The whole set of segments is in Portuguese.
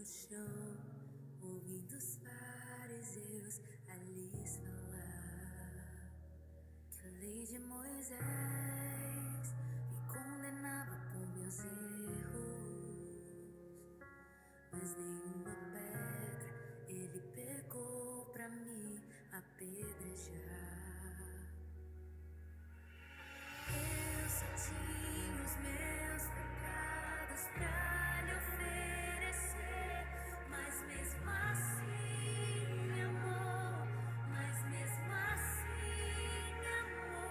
no chão, ouvindo os fariseus a lhes falar que a lei de Moisés me condenava por meus erros, mas nenhuma pedra ele pegou pra me apedrejar. Eu só tinha os meus pecados pra lhe oferecer, mas mesmo assim me amou, mas mesmo assim me amou.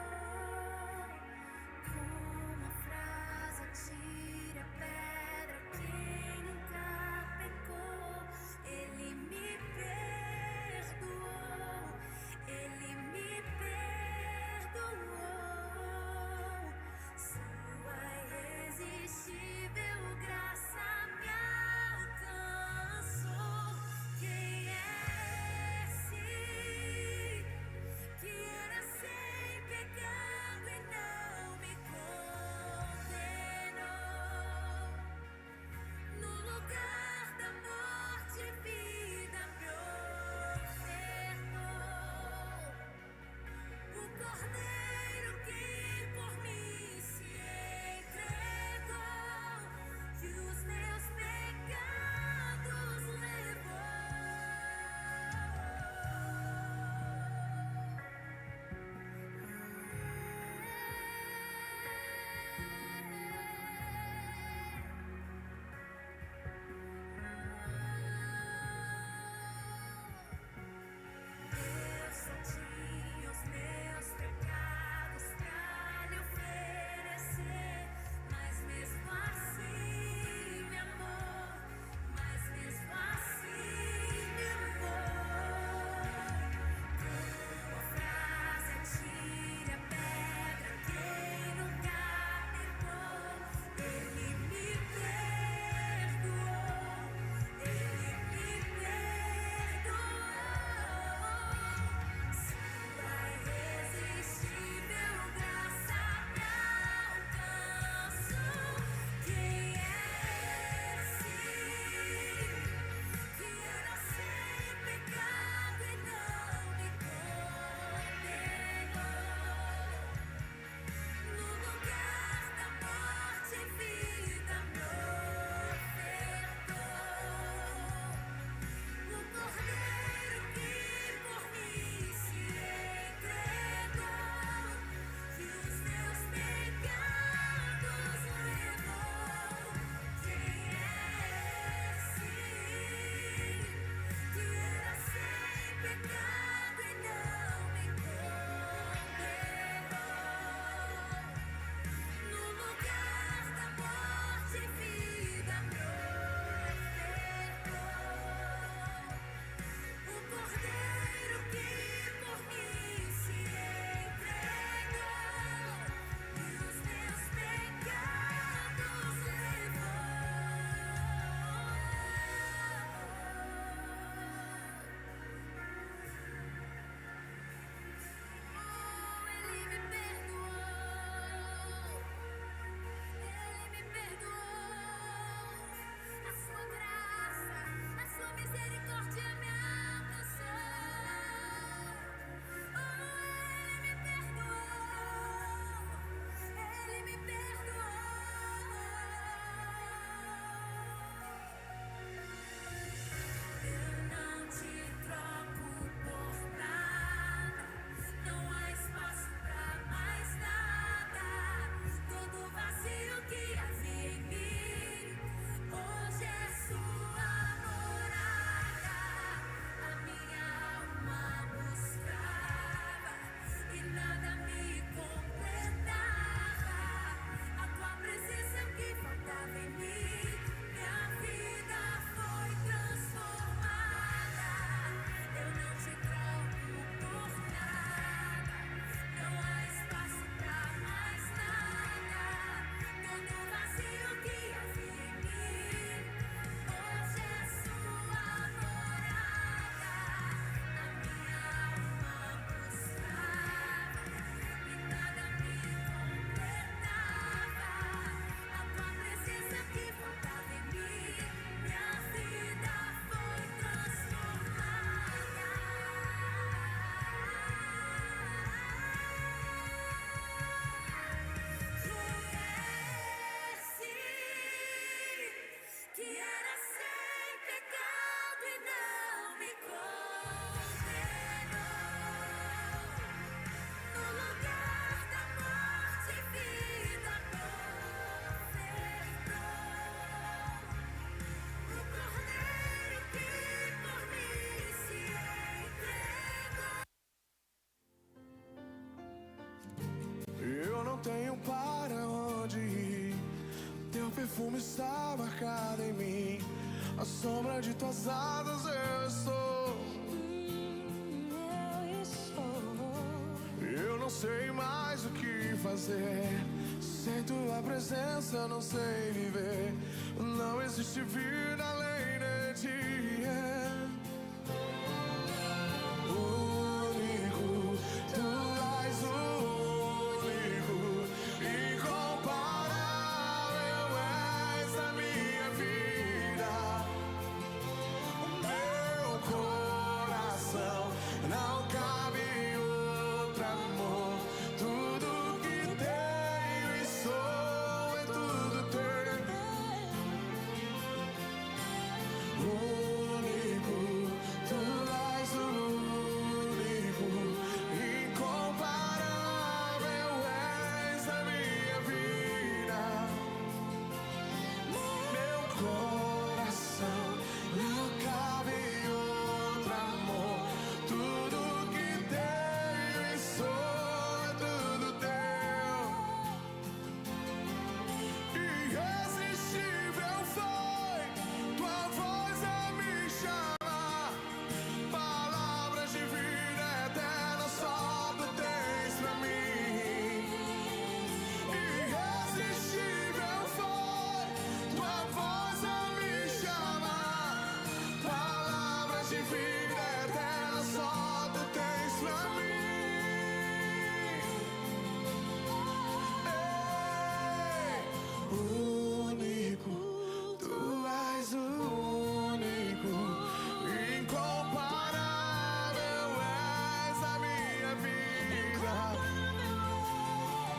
perfume está marcado em mim. A sombra de tuas asas eu estou. Eu não sei mais o que fazer. Sem tua presença eu não sei viver. Não existe vida além de ti. Único, tu és o único, incomparável és a minha vida. O meu coração não cabe outro amor. Tudo que tenho e sou é tudo teu. Único, tu és o único, incomparável és a minha vida. Meu coração não cabe outro amor. Tudo que tenho e sou é tudo teu. Irresistível foi tua voz a me chamar. Palavras de vida eterna só tu tens pra mim. Irresistível foi tua voz a me chamar. Palavras de vida eterna só tu tens pra mim. Único, tu és o único, incomparável és a minha vida.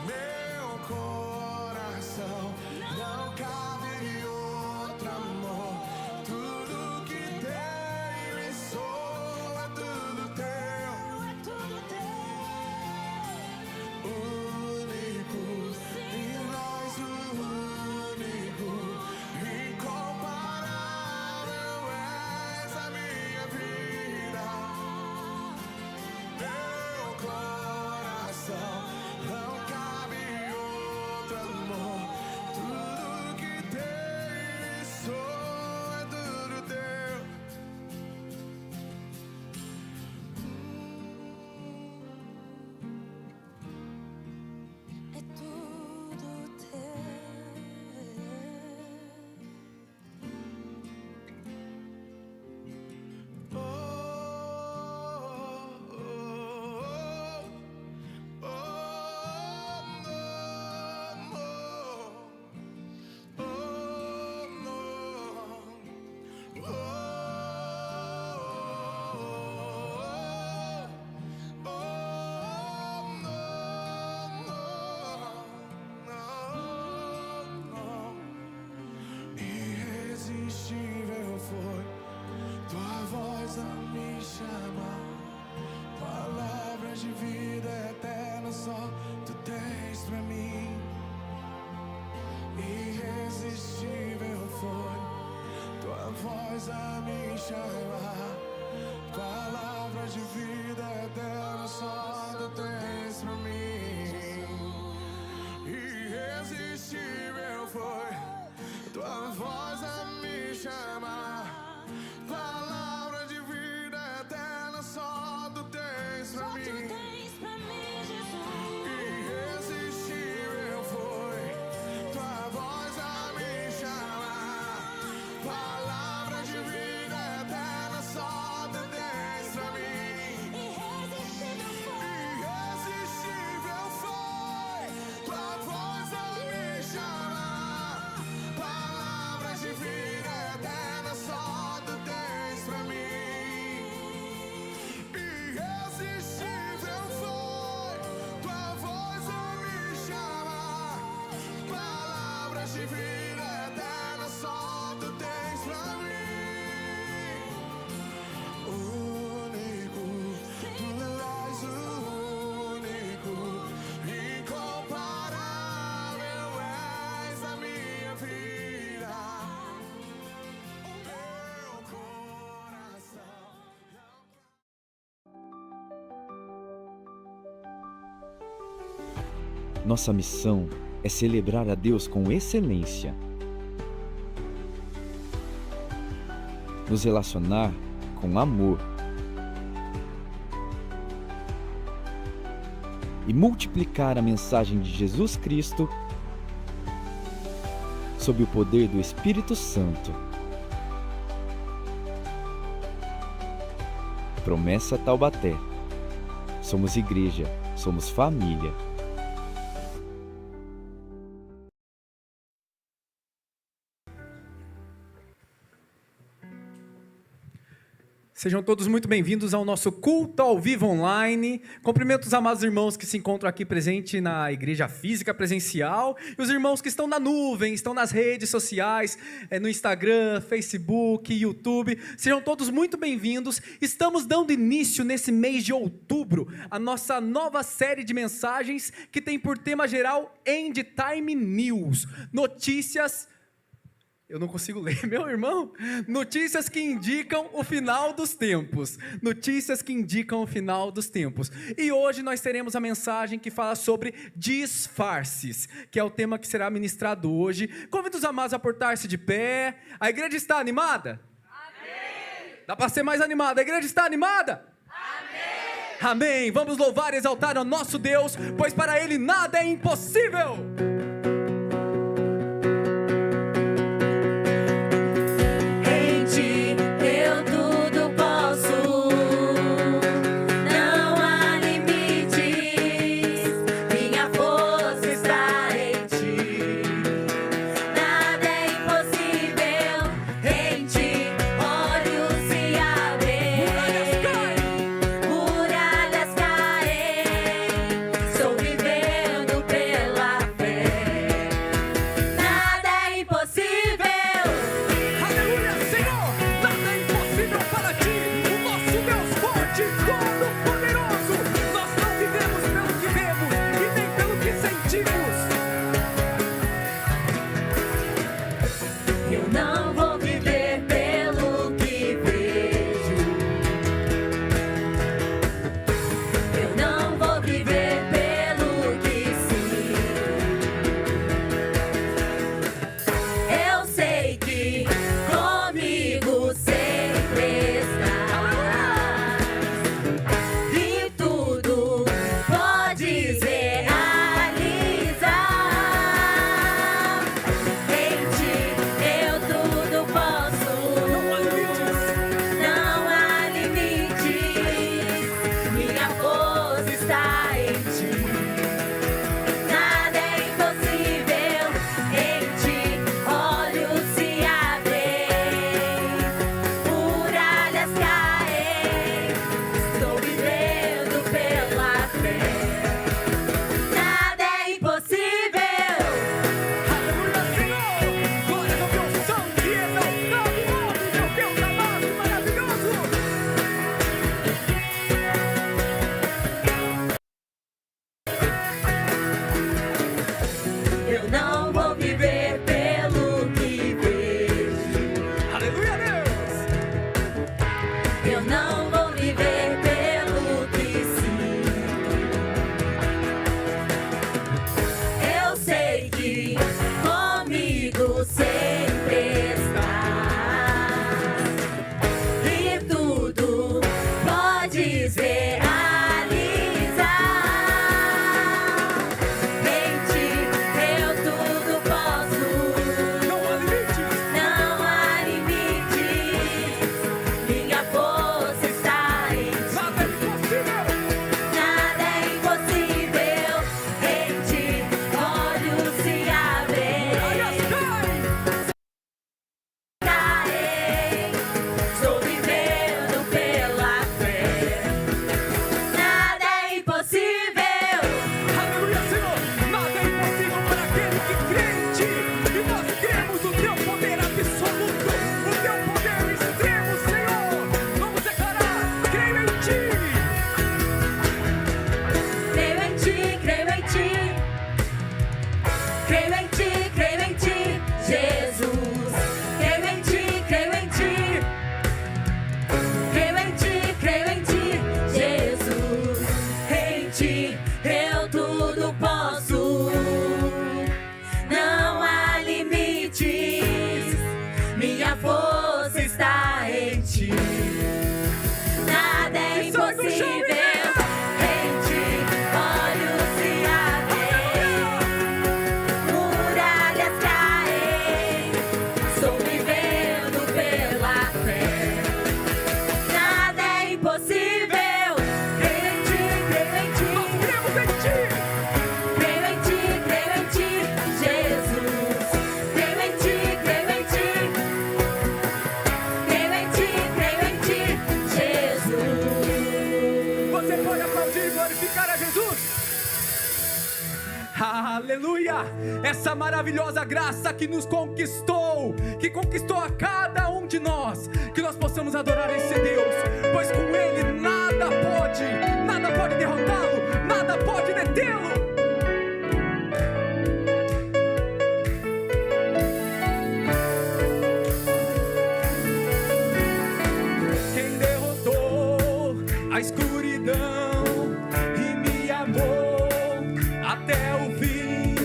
Meu coração não cabe outro amor. Tudo que tenho e sou é tudo teu. Único, e nós o único, incomparável és a minha vida. Meu coração não cabe outro amor. Tudo que tenho e sou é tudo teu. É tudo teu. Oh, oh, oh, oh, oh, no. Oh, irresistível foi tua voz a me chamar. Palavras de vida eterna só tu tens pra mim. Irresistível foi tua voz a me chamar. Palavras de vida eterna só tu tens pra mim. Irresistível foi tua voz a me chamar. Palavra de vida eterna só tu tens pra mim. Irresistível foi tua voz a me chamar. Palavra de vida eterna só tu tens pra mim. Irresistível foi tua voz a me chamar. Palavras de vida eterna só tu tens pra mim. Irresistível foi tua voz a me chamar. Palavras de vida eterna só tu tens pra mim. Único, tu és o único, incomparável és a minha vida. Meu coração Nossa missão é celebrar a Deus com excelência. nos relacionar com amor e multiplicar a mensagem de Jesus Cristo sob o poder do Espírito Santo. Promessa Taubaté. Somos igreja, somos família. Sejam todos muito bem-vindos ao nosso culto ao vivo online. Cumprimento os amados irmãos que se encontram aqui presente na igreja física presencial e os irmãos que estão na nuvem, estão nas redes sociais, no Instagram, Facebook, YouTube. Sejam todos muito bem-vindos. Estamos dando início nesse mês de outubro a nossa nova série de mensagens que tem por tema geral End Time News. Notícias... Eu não consigo ler, meu irmão. Notícias que indicam o final dos tempos. Notícias que indicam o final dos tempos. E hoje nós teremos a mensagem que fala sobre disfarces, que é o tema que será ministrado hoje. Convido os amados a portar-se de pé. A igreja está animada? Amém. Dá para ser mais animada? A igreja está animada? Amém. Amém. Vamos louvar e exaltar o nosso Deus, pois para Ele nada é impossível. Minha força está em aleluia, essa maravilhosa graça que nos conquistou, que conquistou a cada um de nós, que nós possamos adorar esse Deus, pois com Ele nada pode derrotá-lo, nada pode detê-lo. Quem derrotou a escuridão e me amou até o fim,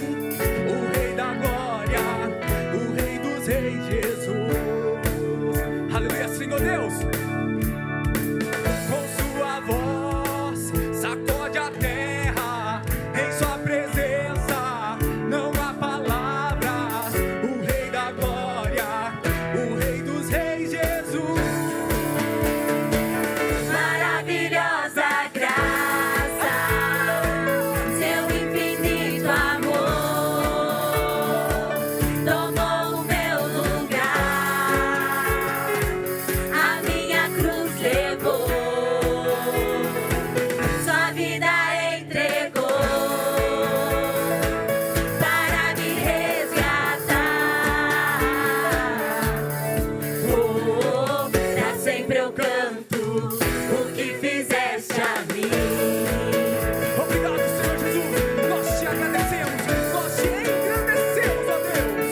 o Rei da Glória, o Rei dos Reis, Jesus. Aleluia, Senhor Deus. Com sua voz sacode a terra, em sua presença não há palavras. O Rei da Glória, o Rei dos Reis, Jesus. Maravilhosa graça, seu infinito amor tomou o meu lugar, a minha cruz levou, sua vida entregou para me resgatar. Oh, pra sempre eu canto o que fizeste a mim. Obrigado, Senhor Jesus. Nós te agradecemos, nós te engrandecemos, ó Deus.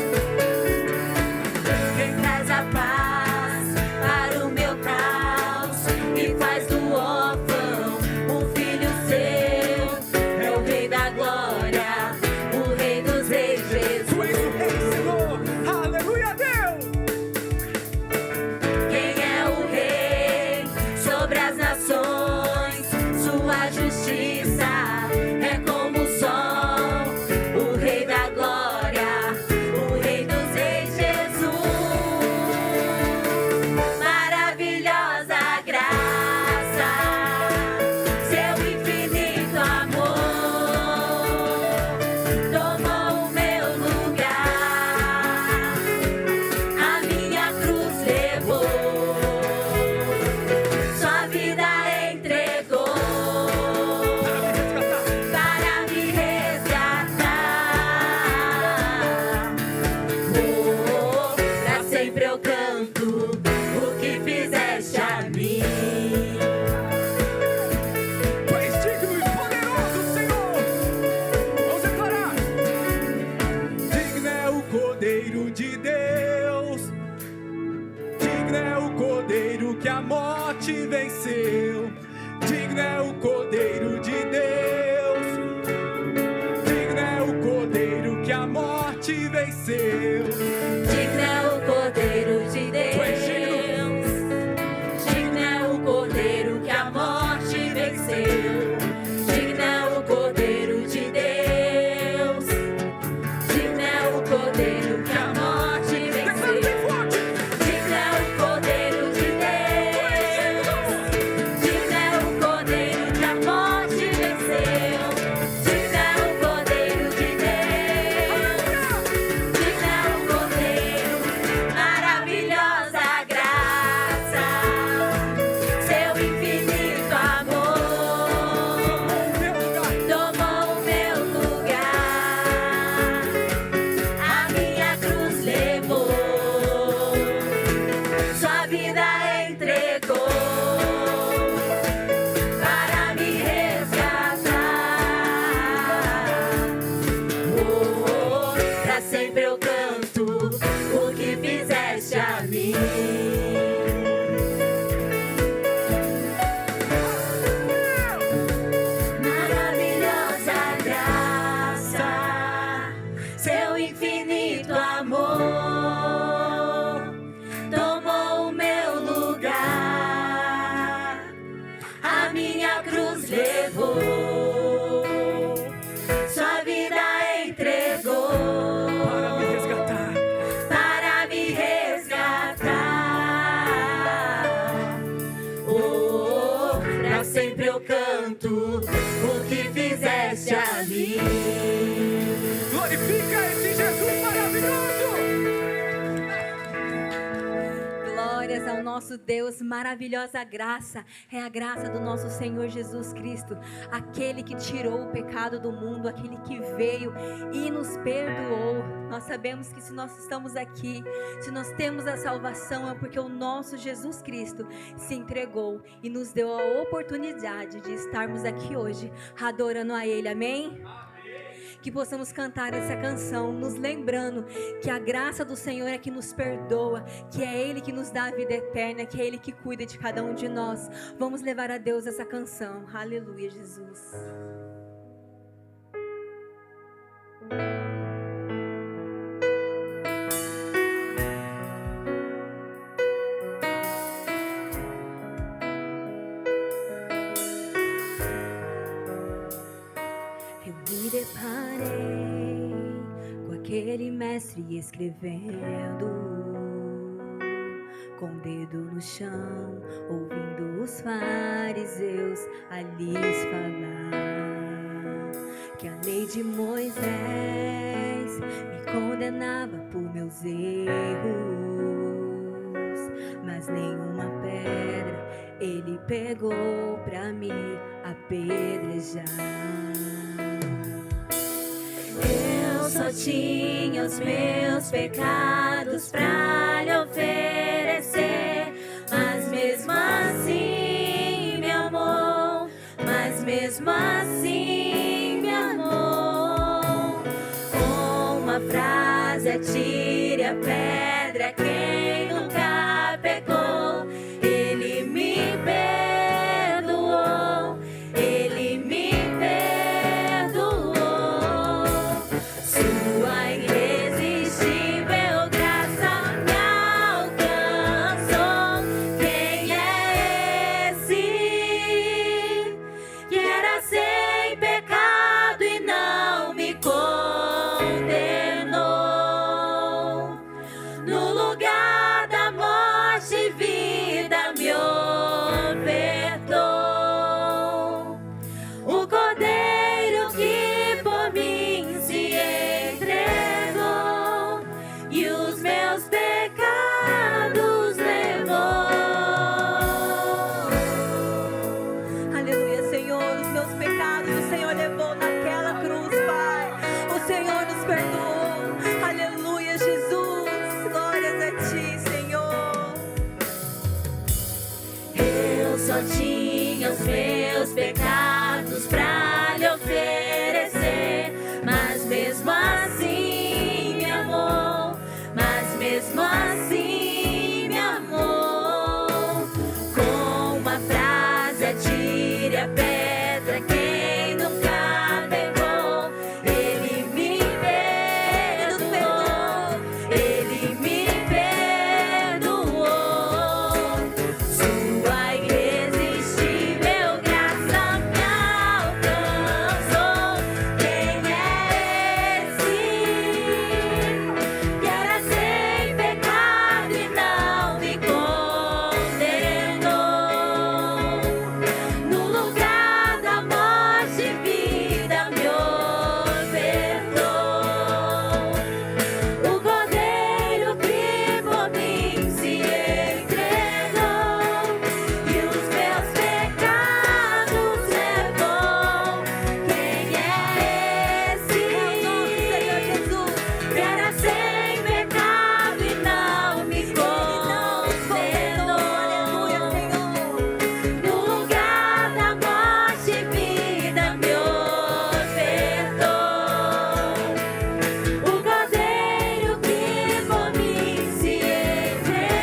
Quem traz a paz para o meu caos e faz do órfão um filho seu, é o Rei da Glória, o Rei dos Reis, Jesus. Tu és o Rei, Senhor. Aleluia, Deus. Quem é o Rei sobre as nações? Sua justiça é como o sol. O Rei da Glória, o Rei dos Reis, Jesus. Maravilhosa graça, seu infinito amor tomou o meu lugar, a minha cruz levou, sua vida entregou para me resgatar. Oh, pra sempre eu canto o que fizeste a mim. Tu és digno e poderoso, Senhor. Vamos declarar. Digno é o Cordeiro de Deus, digno é o Cordeiro que a morte venceu, digno é o Cordeiro de Deus, digno é o Cordeiro que a morte venceu. Digno é o Cordeiro de Tu és digno. Deus, digno é o Cordeiro que a morte venceu, digno é o Cordeiro de Deus, digno é o Cordeiro que a morte Declara bem venceu, forte. digno é o Cordeiro de Deus, digno é o Cordeiro que a morte venceu, digno é o Cordeiro de Deus, digno é o Cordeiro. Maravilhosa graça, seu infinito amor tomou o meu lugar, a minha cruz levou, sua vida entregou para me resgatar. Oh, pra sempre eu canto o que fizeste a mim. Maravilhosa graça, seu infinito amor tomou o meu lugar, a minha cruz levou, sua vida entregou Para me resgatar. para me resgatar. Oh, pra sempre eu canto o que fizeste a mim. Glorifica esse Jesus maravilhoso. nosso Deus, maravilhosa graça é a graça do nosso Senhor Jesus Cristo, aquele que tirou o pecado do mundo, aquele que veio e nos perdoou. Nós sabemos que se nós estamos aqui, se nós temos a salvação, é porque o nosso Jesus Cristo se entregou e nos deu a oportunidade de estarmos aqui hoje, adorando a Ele, amém? Que possamos cantar essa canção, nos lembrando que a graça do Senhor é que nos perdoa, que é Ele que nos dá a vida eterna, que é Ele que cuida de cada um de nós. Vamos levar a Deus essa canção. Aleluia, Jesus. Me deparei com aquele mestre escrevendo, com o dedo no chão, ouvindo os fariseus a lhes falar que a lei de Moisés me condenava por meus erros, mas nenhuma pedra ele pegou pra me apedrejar. Eu só tinha os meus pecados pra lhe oferecer, mas mesmo assim me amou, mas mesmo assim me amou. Com uma frase atire a pedra quem nunca pecou, ele me perdoou, ele me perdoou. Sua irresistível graça me alcançou. Quem é esse que era sem pecado e não me condenou? No lugar da morte, vida me ofertou. O Cordeiro que por mim se entregou e os meus pecados levou. Aleluia, Senhor, os meus pecados o Senhor levou naquela cruz, Pai. O Senhor nos perdoou. Aleluia, Jesus, glórias a Ti, Senhor. Eu só tinha os meus pecados pra lhe oferecer, mas mesmo assim me amou, mas mesmo assim me amou. Com uma frase atire a pedra quem nunca pegou, ele me perdoou, ele me perdoou. Sua irresistível graça me alcançou. Quem é esse que era sem pecado e não me condenou? No lugar da morte, vida me ofertou. O Cordeiro que por mim se entregou e os meus pecados levou. Quem é esse? É o nosso Senhor Jesus, que era sem pecado e não me condenou. Aleluia, Senhor. No lugar da morte, vida me ofertou. O Cordeiro que por mim se entregou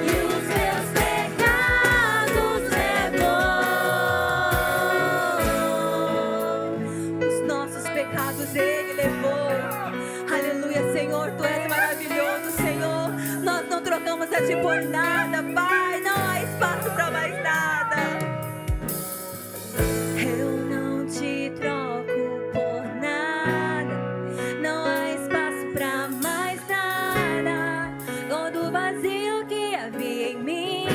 e os meus pecados levou. Os nossos pecados Ele levou. Aleluia, Senhor, Tu és maravilhoso, Senhor. Nós não trocamos a Ti por nada, Pai. Não há espaço para mais nada. Eu não te troco por nada, não há espaço pra mais nada. Todo vazio que havia em mim,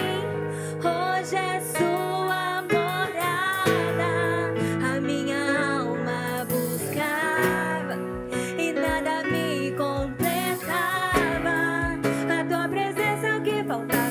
hoje é sua morada. A minha alma buscava e nada me completava. A tua presença é o que faltava.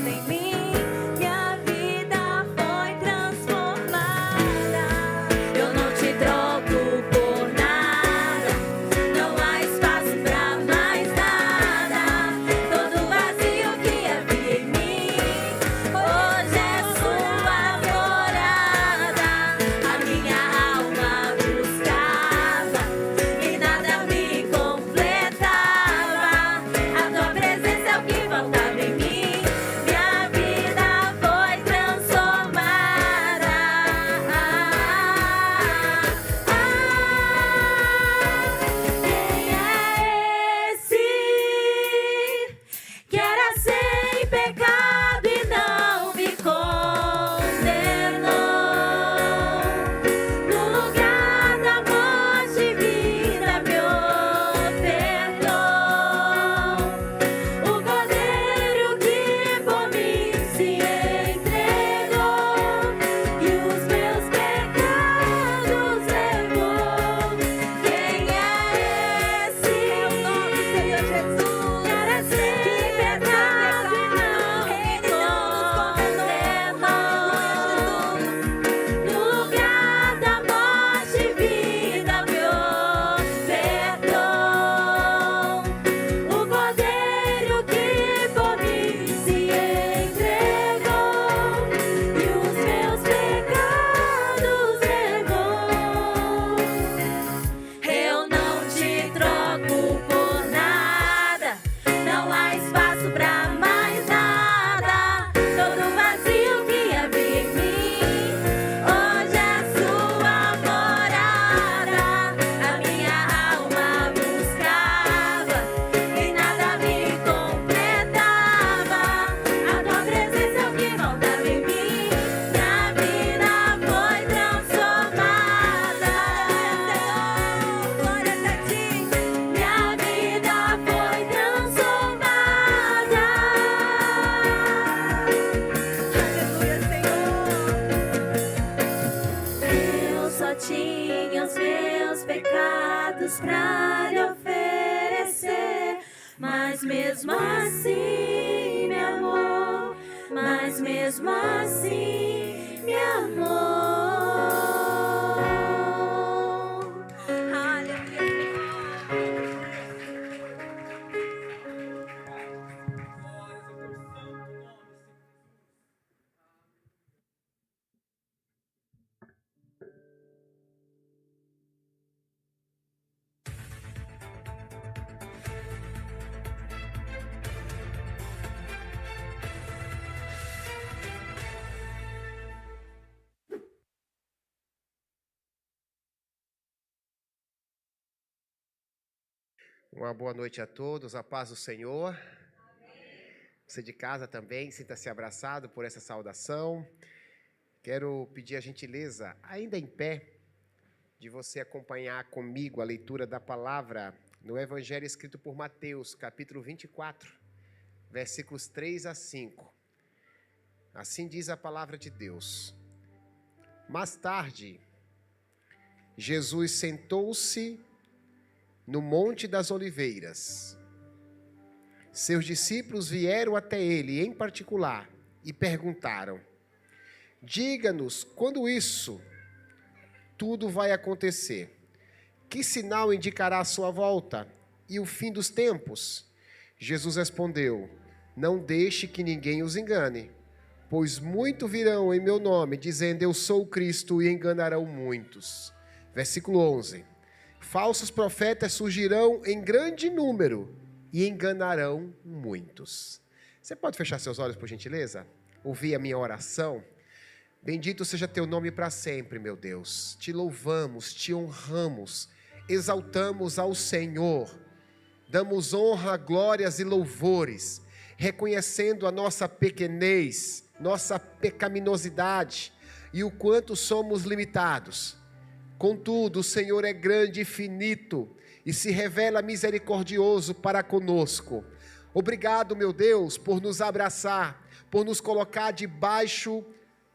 mas mesmo assim me amou, mas mesmo assim me amou. Uma boa noite a todos, a paz do Senhor. Você de casa também, sinta-se abraçado por essa saudação. Quero pedir a gentileza, ainda em pé, de você acompanhar comigo a leitura da palavra no Evangelho escrito por Mateus, capítulo 24, versículos 3 a 5. Assim diz a palavra de Deus. Mais tarde, Jesus sentou-se no Monte das Oliveiras. Seus discípulos vieram até ele, em particular, e perguntaram: diga-nos, quando isso tudo vai acontecer? Que sinal indicará a sua volta e o fim dos tempos? Jesus respondeu: não deixe que ninguém os engane, pois muito virão em meu nome, dizendo eu sou o Cristo, e enganarão muitos. Versículo 11. Falsos profetas surgirão em grande número e enganarão muitos. Você pode fechar seus olhos, por gentileza? Ouvir a minha oração? Bendito seja teu nome para sempre, meu Deus. Te louvamos, te honramos, exaltamos ao Senhor. Damos honra, glórias e louvores, reconhecendo a nossa pequenez, nossa pecaminosidade e o quanto somos limitados. Contudo, o Senhor é grande e finito e se revela misericordioso para conosco. Obrigado, meu Deus, por nos abraçar, por nos colocar debaixo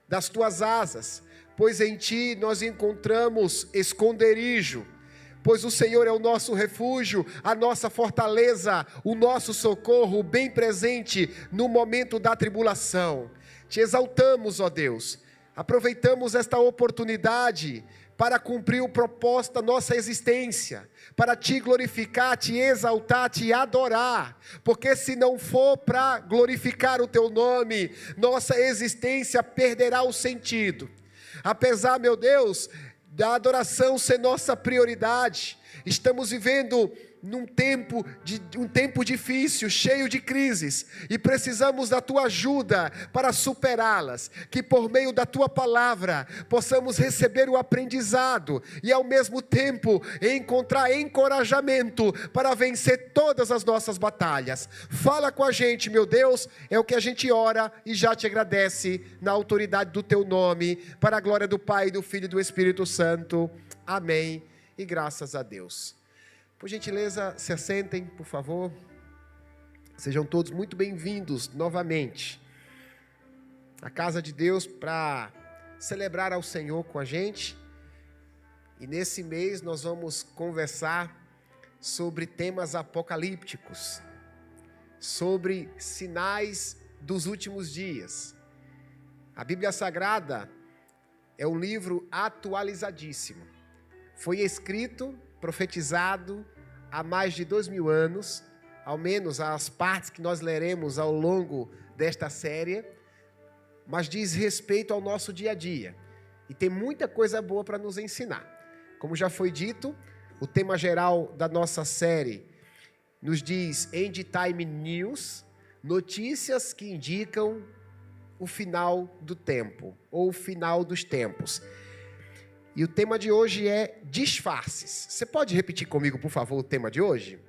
das tuas asas, pois em ti nós encontramos esconderijo, pois o Senhor é o nosso refúgio, a nossa fortaleza, o nosso socorro, bem presente no momento da tribulação. Te exaltamos, ó Deus, aproveitamos esta oportunidade para cumprir o propósito da nossa existência, para te glorificar, te exaltar, te adorar, porque se não for para glorificar o teu nome, nossa existência perderá o sentido. Apesar, meu Deus, da adoração ser nossa prioridade, estamos vivendo um tempo difícil, cheio de crises, e precisamos da tua ajuda para superá-las, que por meio da tua palavra possamos receber o aprendizado e ao mesmo tempo encontrar encorajamento para vencer todas as nossas batalhas. Fala com a gente, meu Deus, é o que a gente ora e já te agradece na autoridade do teu nome, para a glória do Pai, do Filho e do Espírito Santo. Amém e graças a Deus. Por gentileza, se assentem, por favor. Sejam todos muito bem-vindos novamente à casa de Deus para celebrar ao Senhor com a gente. E nesse mês nós vamos conversar sobre temas apocalípticos, sobre sinais dos últimos dias. A Bíblia Sagrada é um livro atualizadíssimo. Foi escrito, profetizado há mais de 2000 anos, ao menos as partes que nós leremos ao longo desta série, mas diz respeito ao nosso dia a dia, e tem muita coisa boa para nos ensinar. Como já foi dito, o tema geral da nossa série nos diz End Time News, notícias que indicam o final do tempo, ou o final dos tempos. E o tema de hoje é disfarces. Você pode repetir comigo, por favor, o tema de hoje?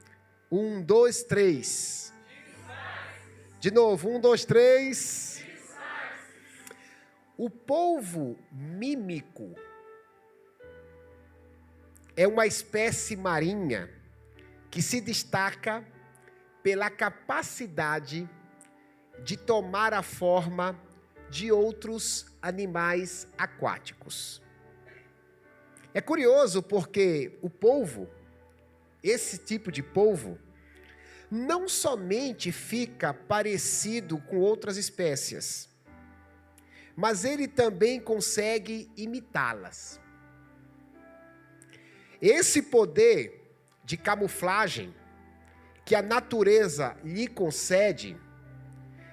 1, 2, 3. De novo, 1, 2, 3. O polvo mímico é uma espécie marinha que se destaca pela capacidade de tomar a forma de outros animais aquáticos. É curioso porque o polvo, esse tipo de polvo, não somente fica parecido com outras espécies, mas ele também consegue imitá-las. Esse poder de camuflagem que a natureza lhe concede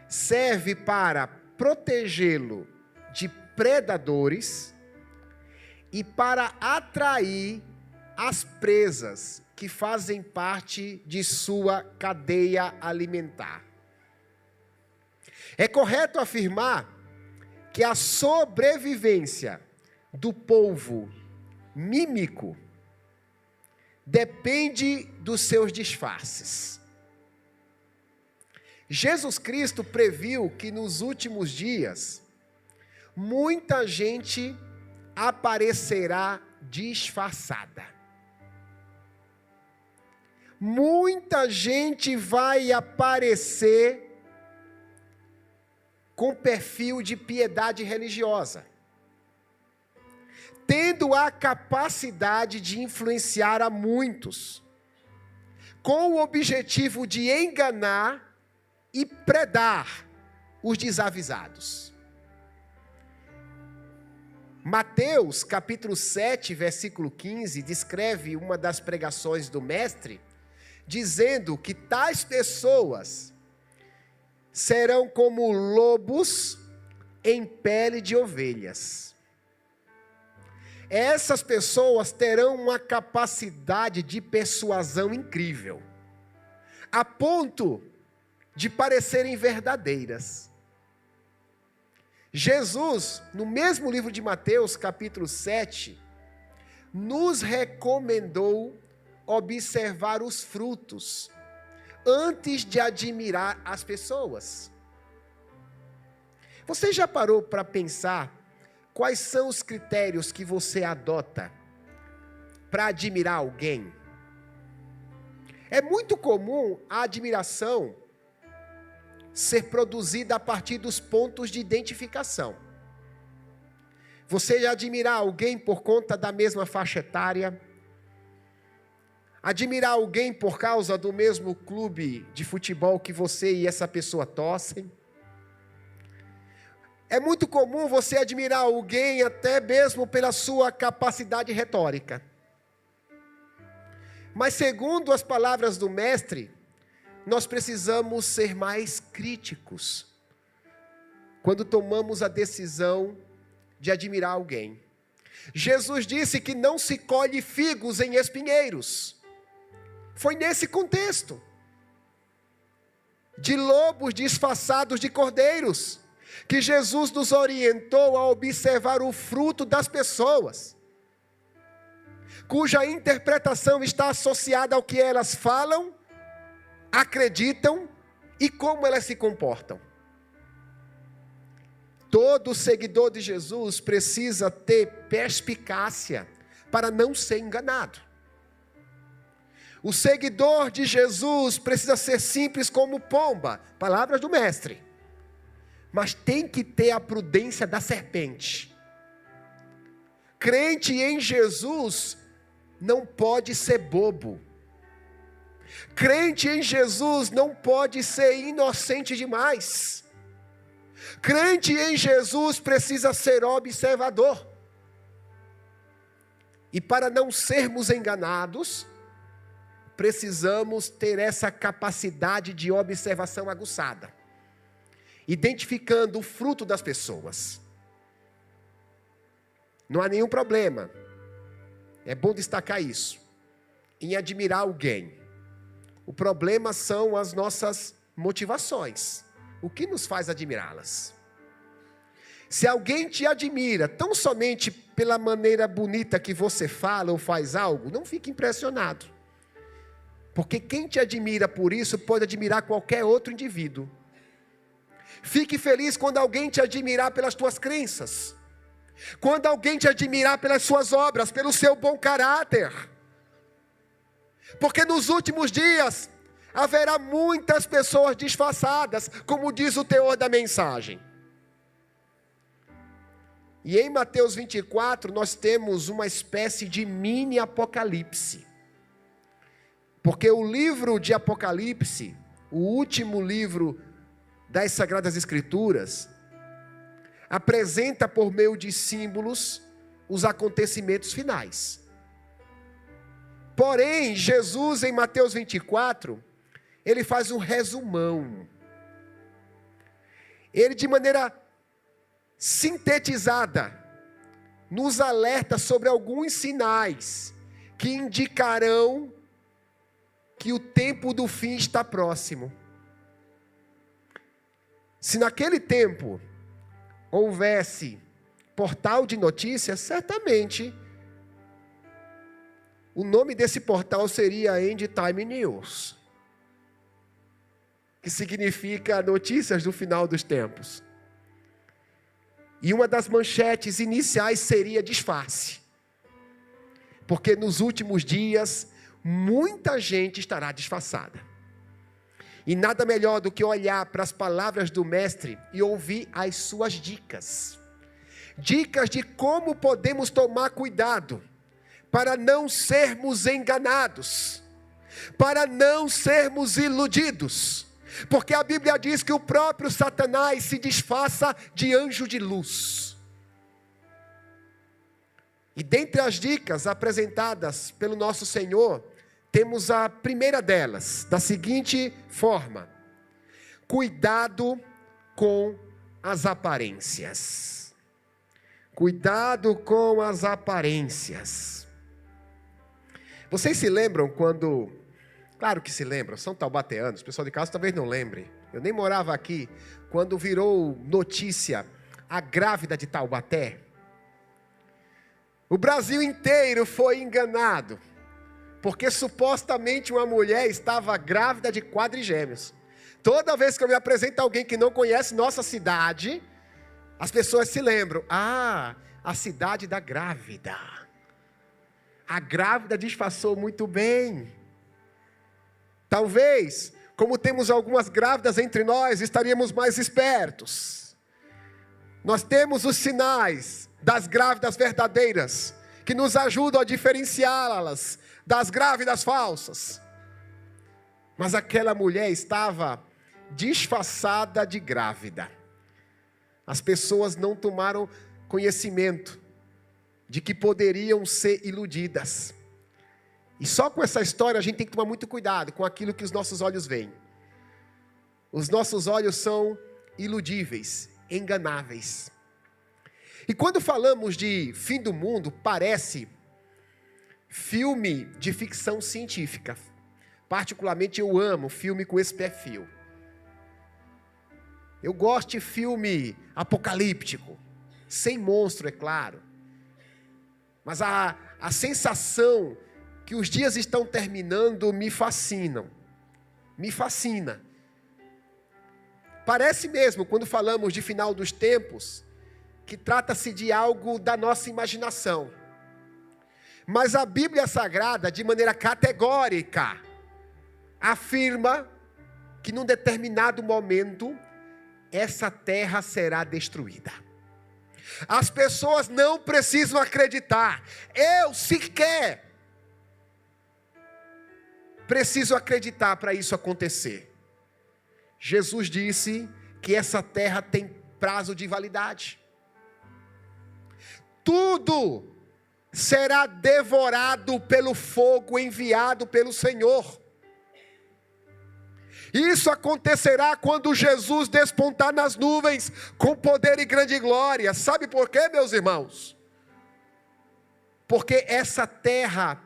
serve para protegê-lo de predadores e para atrair as presas que fazem parte de sua cadeia alimentar. É correto afirmar que a sobrevivência do polvo mímico depende dos seus disfarces. Jesus Cristo previu que nos últimos dias muita gente aparecerá disfarçada. Muita gente vai aparecer com perfil de piedade religiosa, tendo a capacidade de influenciar a muitos, com o objetivo de enganar e predar os desavisados. Mateus, capítulo 7, versículo 15, descreve uma das pregações do Mestre, dizendo que tais pessoas serão como lobos em pele de ovelhas. Essas pessoas terão uma capacidade de persuasão incrível, a ponto de parecerem verdadeiras. Jesus, no mesmo livro de Mateus, capítulo 7, nos recomendou observar os frutos antes de admirar as pessoas. Você já parou para pensar quais são os critérios que você adota para admirar alguém? É muito comum a admiração ser produzida a partir dos pontos de identificação. Você já admirar alguém por conta da mesma faixa etária? Admirar alguém por causa do mesmo clube de futebol que você e essa pessoa torcem? É muito comum você admirar alguém até mesmo pela sua capacidade retórica. Mas segundo as palavras do Mestre, nós precisamos ser mais críticos quando tomamos a decisão de admirar alguém. Jesus disse que não se colhe figos em espinheiros. Foi nesse contexto de lobos disfarçados de cordeiros que Jesus nos orientou a observar o fruto das pessoas, cuja interpretação está associada ao que elas falam, acreditam e como elas se comportam. Todo seguidor de Jesus precisa ter perspicácia para não ser enganado. O seguidor de Jesus precisa ser simples como pomba, palavras do Mestre, mas tem que ter a prudência da serpente. Crente em Jesus não pode ser bobo. Crente em Jesus não pode ser inocente demais. Crente em Jesus precisa ser observador. E para não sermos enganados, precisamos ter essa capacidade de observação aguçada, identificando o fruto das pessoas. Não há nenhum problema, é bom destacar isso, em admirar alguém. O problema são as nossas motivações. O que nos faz admirá-las? Se alguém te admira tão somente pela maneira bonita que você fala ou faz algo, não fique impressionado. Porque quem te admira por isso pode admirar qualquer outro indivíduo. Fique feliz quando alguém te admirar pelas tuas crenças. Quando alguém te admirar pelas suas obras, pelo seu bom caráter. Porque nos últimos dias haverá muitas pessoas disfarçadas, como diz o teor da mensagem. E em Mateus 24 nós temos uma espécie de mini apocalipse. Porque o livro de Apocalipse, o último livro das Sagradas Escrituras, apresenta por meio de símbolos os acontecimentos finais. Porém, Jesus em Mateus 24, ele faz um resumão. Ele, de maneira sintetizada, nos alerta sobre alguns sinais que indicarão que o tempo do fim está próximo. Se naquele tempo houvesse portal de notícias, certamente o nome desse portal seria End Time News, que significa notícias do final dos tempos. E uma das manchetes iniciais seria disfarce, porque nos últimos dias muita gente estará disfarçada. E nada melhor do que olhar para as palavras do Mestre e ouvir as suas dicas. Dicas de como podemos tomar cuidado para não sermos enganados, para não sermos iludidos. Porque a Bíblia diz que o próprio Satanás se disfarça de anjo de luz. E dentre as dicas apresentadas pelo nosso Senhor, temos a primeira delas, da seguinte forma: cuidado com as aparências. Cuidado com as aparências. Vocês se lembram quando... Claro que se lembram, são taubateanos, o pessoal de casa talvez não lembre. Eu nem morava aqui quando virou notícia a grávida de Taubaté. O Brasil inteiro foi enganado, porque supostamente uma mulher estava grávida de quadrigêmeos. Toda vez que eu me apresento a alguém que não conhece nossa cidade, as pessoas se lembram. Ah, a cidade da grávida. A grávida disfarçou muito bem. Talvez, como temos algumas grávidas entre nós, estaríamos mais espertos. Nós temos os sinais das grávidas verdadeiras, que nos ajudam a diferenciá-las das grávidas falsas. Mas aquela mulher estava disfarçada de grávida. As pessoas não tomaram conhecimento de que poderiam ser iludidas. E só com essa história a gente tem que tomar muito cuidado com aquilo que os nossos olhos veem. Os nossos olhos são iludíveis, enganáveis. E quando falamos de fim do mundo, parece filme de ficção científica. Particularmente eu amo filme com esse perfil. Eu gosto de filme apocalíptico, sem monstro, é claro. Mas a sensação que os dias estão terminando me fascinam. Me fascina. Parece mesmo, quando falamos de final dos tempos, que trata-se de algo da nossa imaginação. Mas a Bíblia Sagrada, de maneira categórica, afirma que num determinado momento, essa terra será destruída. As pessoas não precisam acreditar. Eu sequer preciso acreditar para isso acontecer. Jesus disse que essa terra tem prazo de validade. Tudo será devorado pelo fogo enviado pelo Senhor. Isso acontecerá quando Jesus despontar nas nuvens com poder e grande glória. Sabe por quê, meus irmãos? Porque essa terra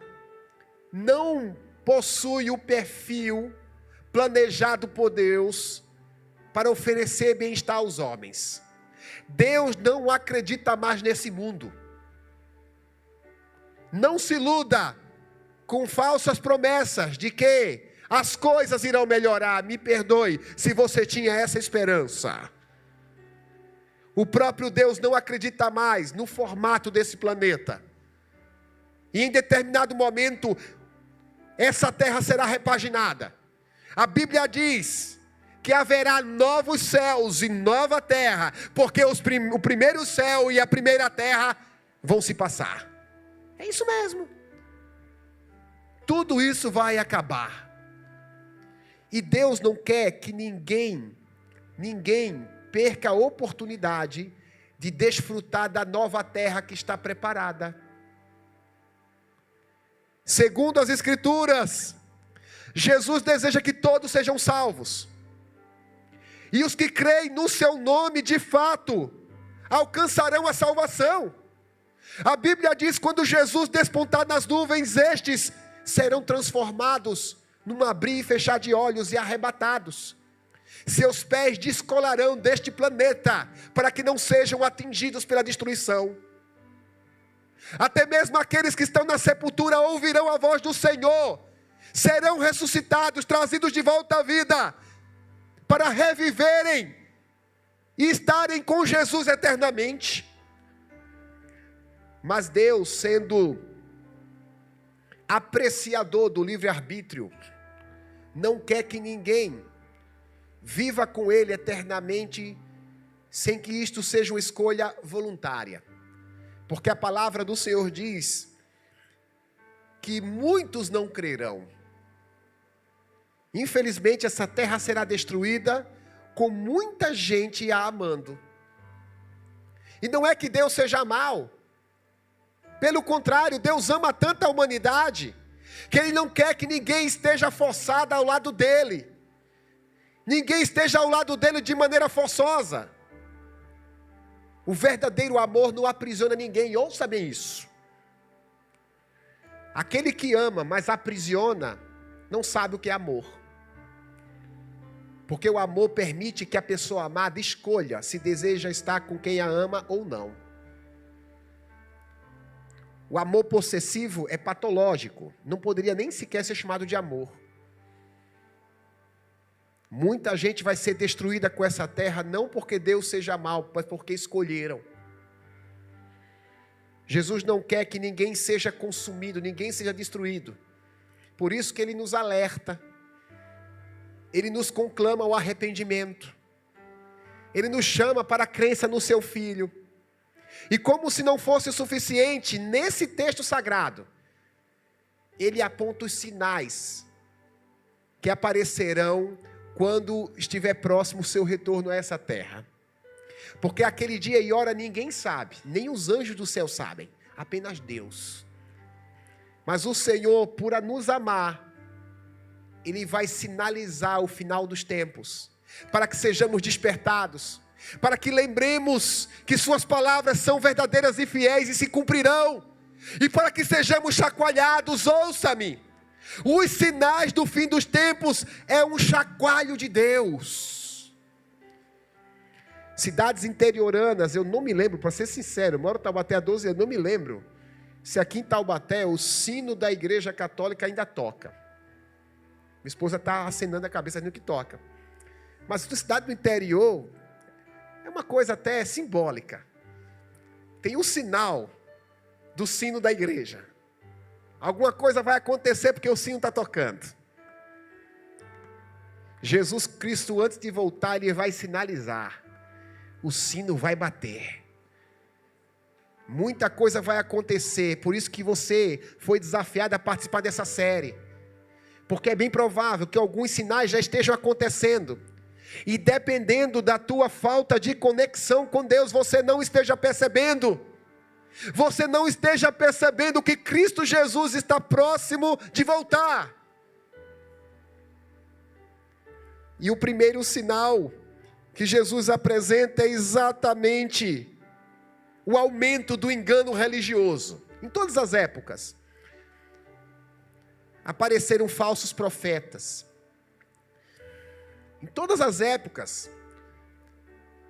não possui o perfil planejado por Deus para oferecer bem-estar aos homens. Deus não acredita mais nesse mundo. Não se iluda com falsas promessas de que as coisas irão melhorar. Me perdoe se você tinha essa esperança. O próprio Deus não acredita mais no formato desse planeta. E em determinado momento, essa terra será repaginada. A Bíblia diz que haverá novos céus e nova terra, porque o primeiro céu e a primeira terra vão se passar. É isso mesmo. tudo isso vai acabar. E Deus não quer que ninguém perca a oportunidade de desfrutar da nova terra que está preparada. Segundo as Escrituras, Jesus deseja que todos sejam salvos. E os que creem no seu nome, de fato, alcançarão a salvação. A Bíblia diz: quando Jesus despontar nas nuvens, estes serão transformados num abrir e fechar de olhos e arrebatados. Seus pés descolarão deste planeta, para que não sejam atingidos pela destruição. Até mesmo aqueles que estão na sepultura ouvirão a voz do Senhor, serão ressuscitados, trazidos de volta à vida, para reviverem e estarem com Jesus eternamente. Mas Deus, sendo apreciador do livre-arbítrio, não quer que ninguém viva com Ele eternamente, sem que isto seja uma escolha voluntária. Porque a palavra do Senhor diz que muitos não crerão. Infelizmente, essa terra será destruída com muita gente a amando. E não é que Deus seja mau. Pelo contrário, Deus ama tanto a humanidade, que Ele não quer que ninguém esteja forçado ao lado dEle. Ninguém esteja ao lado dEle de maneira forçosa. O verdadeiro amor não aprisiona ninguém, ouça bem isso. Aquele que ama, mas aprisiona, não sabe o que é amor. Porque o amor permite que a pessoa amada escolha se deseja estar com quem a ama ou não. O amor possessivo é patológico, não poderia nem sequer ser chamado de amor. Muita gente vai ser destruída com essa terra, não porque Deus seja mau, mas porque escolheram. Jesus não quer que ninguém seja consumido, ninguém seja destruído. Por isso que Ele nos alerta. Ele nos conclama ao arrependimento. Ele nos chama para a crença no seu Filho. E como se não fosse o suficiente, nesse texto sagrado, Ele aponta os sinais que aparecerão quando estiver próximo o seu retorno a essa terra. Porque aquele dia e hora ninguém sabe, nem os anjos do céu sabem, apenas Deus. Mas o Senhor, por nos amar, Ele vai sinalizar o final dos tempos, para que sejamos despertados, para que lembremos que suas palavras são verdadeiras e fiéis e se cumprirão, e para que sejamos chacoalhados. Ouça-me, os sinais do fim dos tempos é um chacoalho de Deus. Cidades interioranas, eu não me lembro, para ser sincero, eu moro em Taubaté há 12 anos, eu não me lembro se aqui em Taubaté o sino da igreja católica ainda toca. Minha esposa está acenando a cabeça no que toca. Mas na cidade do interior é uma coisa até simbólica. Tem um sinal do sino da igreja. Alguma coisa vai acontecer porque o sino está tocando. Jesus Cristo, antes de voltar, Ele vai sinalizar. O sino vai bater. Muita coisa vai acontecer. Por isso que você foi desafiado a participar dessa série. Porque é bem provável que alguns sinais já estejam acontecendo. E dependendo da tua falta de conexão com Deus, você não esteja percebendo. Você não esteja percebendo que Cristo Jesus está próximo de voltar. E o primeiro sinal que Jesus apresenta é exatamente o aumento do engano religioso. Em todas as épocas, apareceram falsos profetas. Em todas as épocas,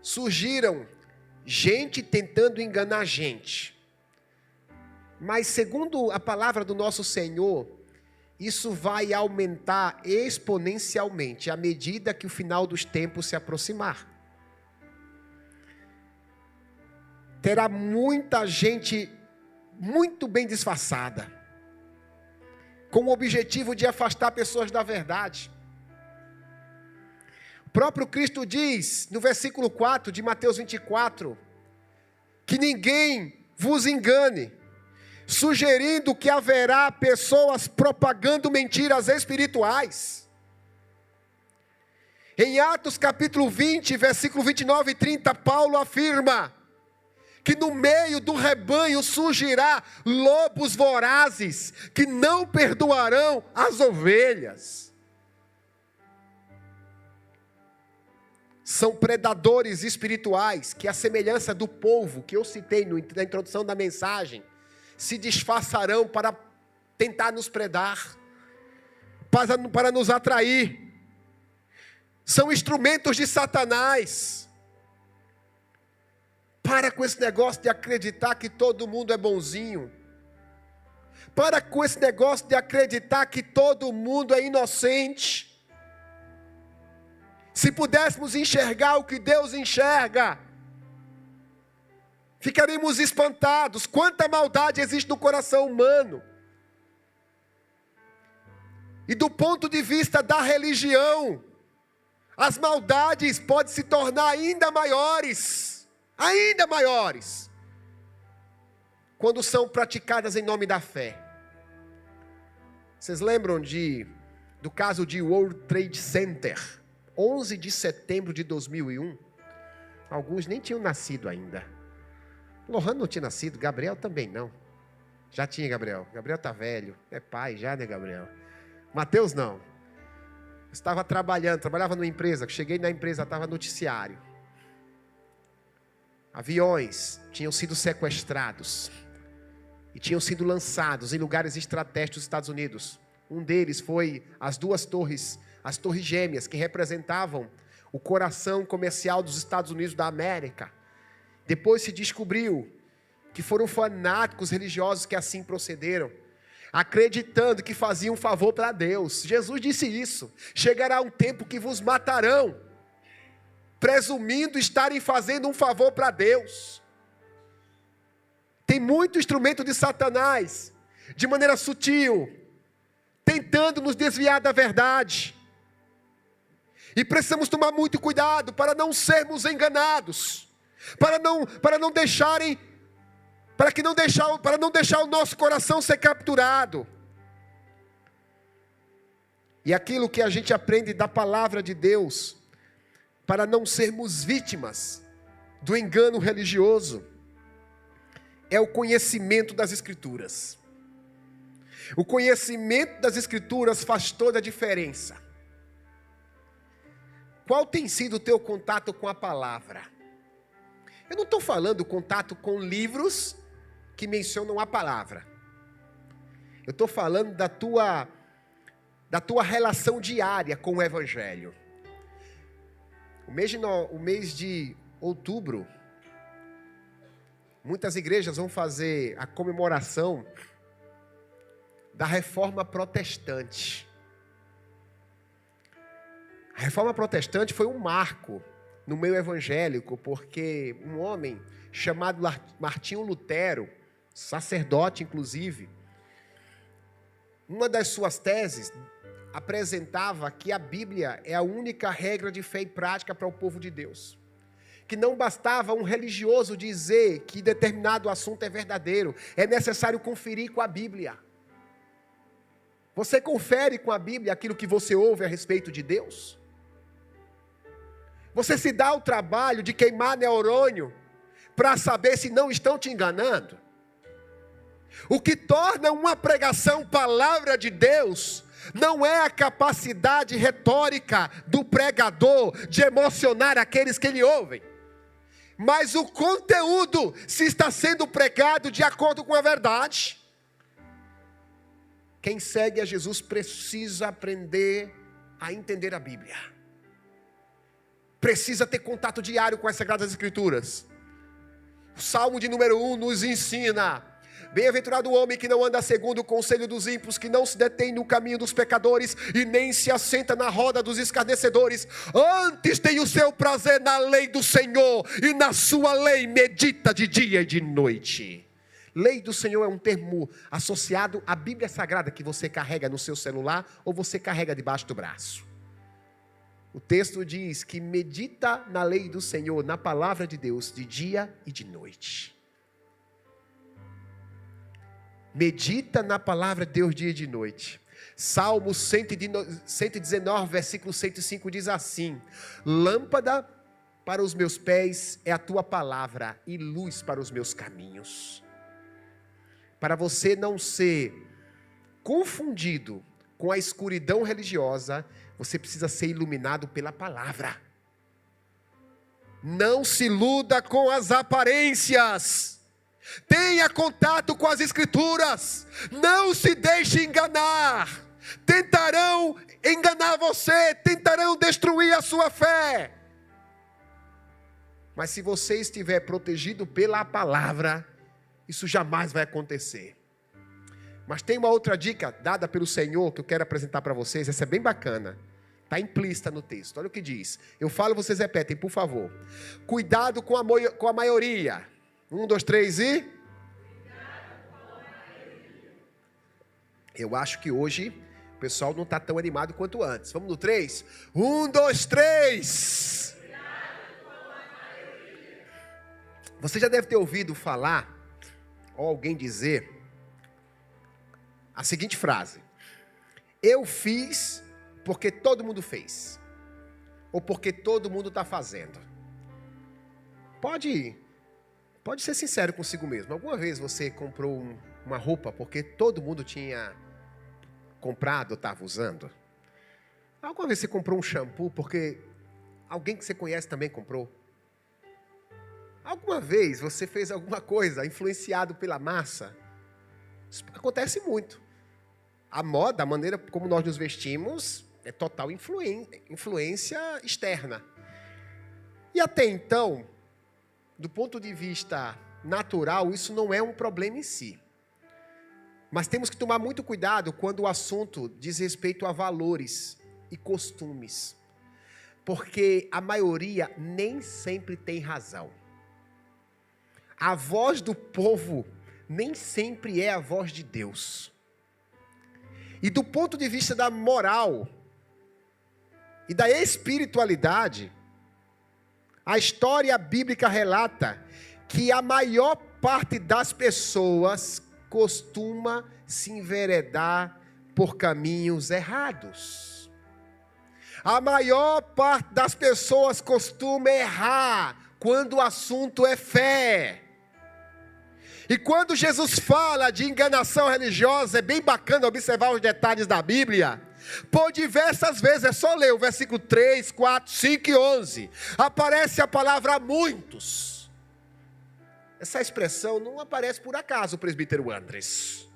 surgiram gente tentando enganar gente. Mas segundo a palavra do nosso Senhor, isso vai aumentar exponencialmente à medida que o final dos tempos se aproximar. Terá muita gente muito bem disfarçada, com o objetivo de afastar pessoas da verdade. O próprio Cristo diz, no versículo 4 de Mateus 24, que ninguém vos engane, sugerindo que haverá pessoas propagando mentiras espirituais. Em Atos capítulo 20, versículo 29 e 30, Paulo afirma que no meio do rebanho surgirá lobos vorazes, que não perdoarão as ovelhas. São predadores espirituais que, à semelhança do povo que eu citei na introdução da mensagem, se disfarçarão para tentar nos predar, para nos atrair. São instrumentos de Satanás. Para com esse negócio de acreditar que todo mundo é bonzinho. Para com esse negócio de acreditar que todo mundo é inocente. Se pudéssemos enxergar o que Deus enxerga, ficaríamos espantados. Quanta maldade existe no coração humano. E do ponto de vista da religião, as maldades podem se tornar ainda maiores, quando são praticadas em nome da fé. Vocês lembram do caso de World Trade Center, 11 de setembro de 2001? Alguns nem tinham nascido ainda. Lohane não tinha nascido, Gabriel também não. Já tinha, Gabriel. Gabriel está velho, é pai já, né, Gabriel? Mateus não. Estava trabalhava numa empresa, cheguei na empresa, estava noticiário. Aviões tinham sido sequestrados e tinham sido lançados em lugares estratégicos dos Estados Unidos. Um deles foi as torres gêmeas, que representavam o coração comercial dos Estados Unidos da América. Depois se descobriu que foram fanáticos religiosos que assim procederam, acreditando que faziam um favor para Deus. Jesus disse isso: chegará um tempo que vos matarão, presumindo estarem fazendo um favor para Deus. Tem muito instrumento de Satanás, de maneira sutil, tentando nos desviar da verdade. E precisamos tomar muito cuidado para não sermos enganados, para não deixar o nosso coração ser capturado. E aquilo que a gente aprende da palavra de Deus, para não sermos vítimas do engano religioso, é o conhecimento das Escrituras. O conhecimento das Escrituras faz toda a diferença. Qual tem sido o teu contato com a palavra? Eu não estou falando contato com livros que mencionam a palavra. Eu estou falando da tua relação diária com o Evangelho. O mês de outubro, muitas igrejas vão fazer a comemoração da Reforma Protestante. A Reforma Protestante foi um marco no meio evangélico, porque um homem chamado Martinho Lutero, sacerdote inclusive, uma das suas teses apresentava que a Bíblia é a única regra de fé e prática para o povo de Deus. Que não bastava um religioso dizer que determinado assunto é verdadeiro, é necessário conferir com a Bíblia. Você confere com a Bíblia aquilo que você ouve a respeito de Deus? Você se dá o trabalho de queimar neurônio para saber se não estão te enganando? O que torna uma pregação palavra de Deus não é a capacidade retórica do pregador de emocionar aqueles que lhe ouvem, mas o conteúdo, se está sendo pregado de acordo com a verdade. Quem segue a Jesus precisa aprender a entender a Bíblia. Precisa ter contato diário com as Sagradas Escrituras. O Salmo de número 1 nos ensina: bem-aventurado o homem que não anda segundo o conselho dos ímpios, que não se detém no caminho dos pecadores e nem se assenta na roda dos escarnecedores. Antes tem o seu prazer na lei do Senhor, e na sua lei medita de dia e de noite. Lei do Senhor é um termo associado à Bíblia Sagrada que você carrega no seu celular ou você carrega debaixo do braço. O texto diz que medita na lei do Senhor, na palavra de Deus, de dia e de noite. medita na palavra de Deus dia e de noite. Salmo 119, versículo 105 diz assim: lâmpada para os meus pés é a tua palavra e luz para os meus caminhos. Para você não ser confundido com a escuridão religiosa, você precisa ser iluminado pela palavra. Não se iluda com as aparências. Tenha contato com as escrituras. Não se deixe enganar. Tentarão enganar você, tentarão destruir a sua fé. Mas se você estiver protegido pela palavra, isso jamais vai acontecer. Mas tem uma outra dica dada pelo Senhor que eu quero apresentar para vocês. Essa é bem bacana. Está implícita no texto. Olha o que diz. Eu falo, vocês repetem, por favor. Cuidado com a maioria. 1, 2, 3 e... Eu acho que hoje o pessoal não está tão animado quanto antes. Vamos no 3? 1, 2, 3. Você já deve ter ouvido falar, ou alguém dizer, a seguinte frase: eu fiz porque todo mundo fez, ou porque todo mundo está fazendo. Pode ser sincero consigo mesmo. Alguma vez você comprou uma roupa porque todo mundo tinha comprado ou estava usando? Alguma vez você comprou um shampoo porque alguém que você conhece também comprou? Alguma vez você fez alguma coisa influenciado pela massa? Isso acontece muito. A moda, a maneira como nós nos vestimos, é total influência externa. E até então, do ponto de vista natural, isso não é um problema em si. Mas temos que tomar muito cuidado quando o assunto diz respeito a valores e costumes. Porque a maioria nem sempre tem razão. A voz do povo nem sempre é a voz de Deus. E do ponto de vista da moral e da espiritualidade, a história bíblica relata que a maior parte das pessoas costuma se enveredar por caminhos errados. A maior parte das pessoas costuma errar quando o assunto é fé. E quando Jesus fala de enganação religiosa, é bem bacana observar os detalhes da Bíblia. Por diversas vezes, é só ler o versículo 3, 4, 5 e 11. Aparece a palavra muitos. Essa expressão não aparece por acaso, presbítero Andres.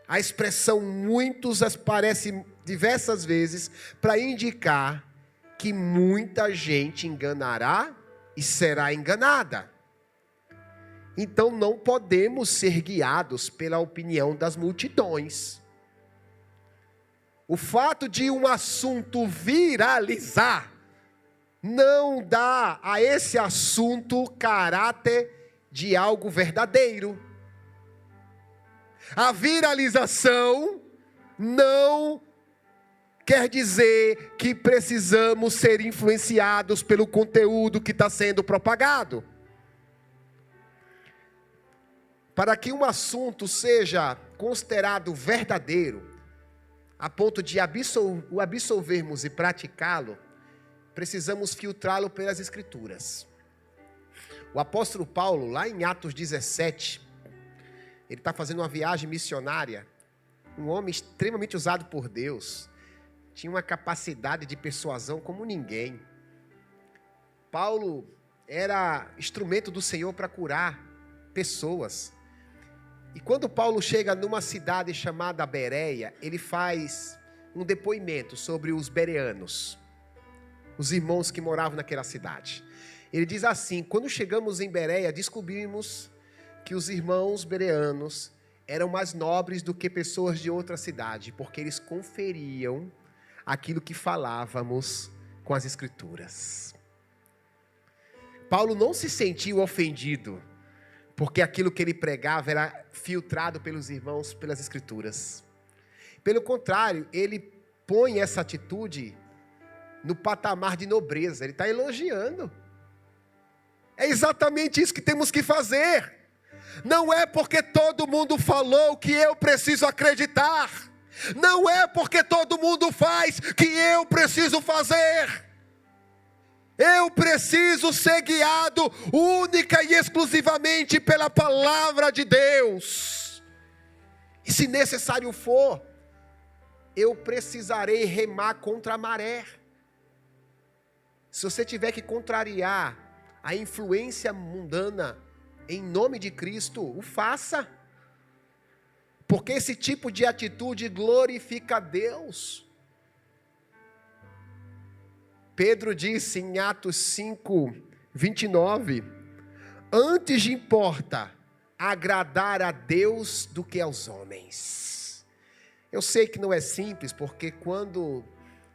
A expressão muitos aparece diversas vezes para indicar que muita gente enganará e será enganada. Então não podemos ser guiados pela opinião das multidões. O fato de um assunto viralizar não dá a esse assunto caráter de algo verdadeiro. A viralização não quer dizer que precisamos ser influenciados pelo conteúdo que está sendo propagado. Para que um assunto seja considerado verdadeiro, a ponto de o absolvermos e praticá-lo, precisamos filtrá-lo pelas Escrituras. O apóstolo Paulo, lá em Atos 17, ele está fazendo uma viagem missionária, um homem extremamente usado por Deus, tinha uma capacidade de persuasão como ninguém. Paulo era instrumento do Senhor para curar pessoas. E quando Paulo chega numa cidade chamada Bereia, ele faz um depoimento sobre os bereanos, os irmãos que moravam naquela cidade. Ele diz assim: quando chegamos em Bereia, descobrimos que os irmãos bereanos eram mais nobres do que pessoas de outra cidade, porque eles conferiam aquilo que falávamos com as Escrituras. Paulo não se sentiu ofendido, porque aquilo que ele pregava era filtrado pelos irmãos, pelas Escrituras. Pelo contrário, ele põe essa atitude no patamar de nobreza. Ele está elogiando. É exatamente isso que temos que fazer. Não é porque todo mundo falou que eu preciso acreditar. Não é porque todo mundo faz que eu preciso fazer. Eu preciso ser guiado única e exclusivamente pela palavra de Deus. E se necessário for, eu precisarei remar contra a maré. Se você tiver que contrariar a influência mundana, em nome de Cristo, o faça. Porque esse tipo de atitude glorifica a Deus. Pedro disse em Atos 5, 29, antes importa agradar a Deus do que aos homens. Eu sei que não é simples, porque quando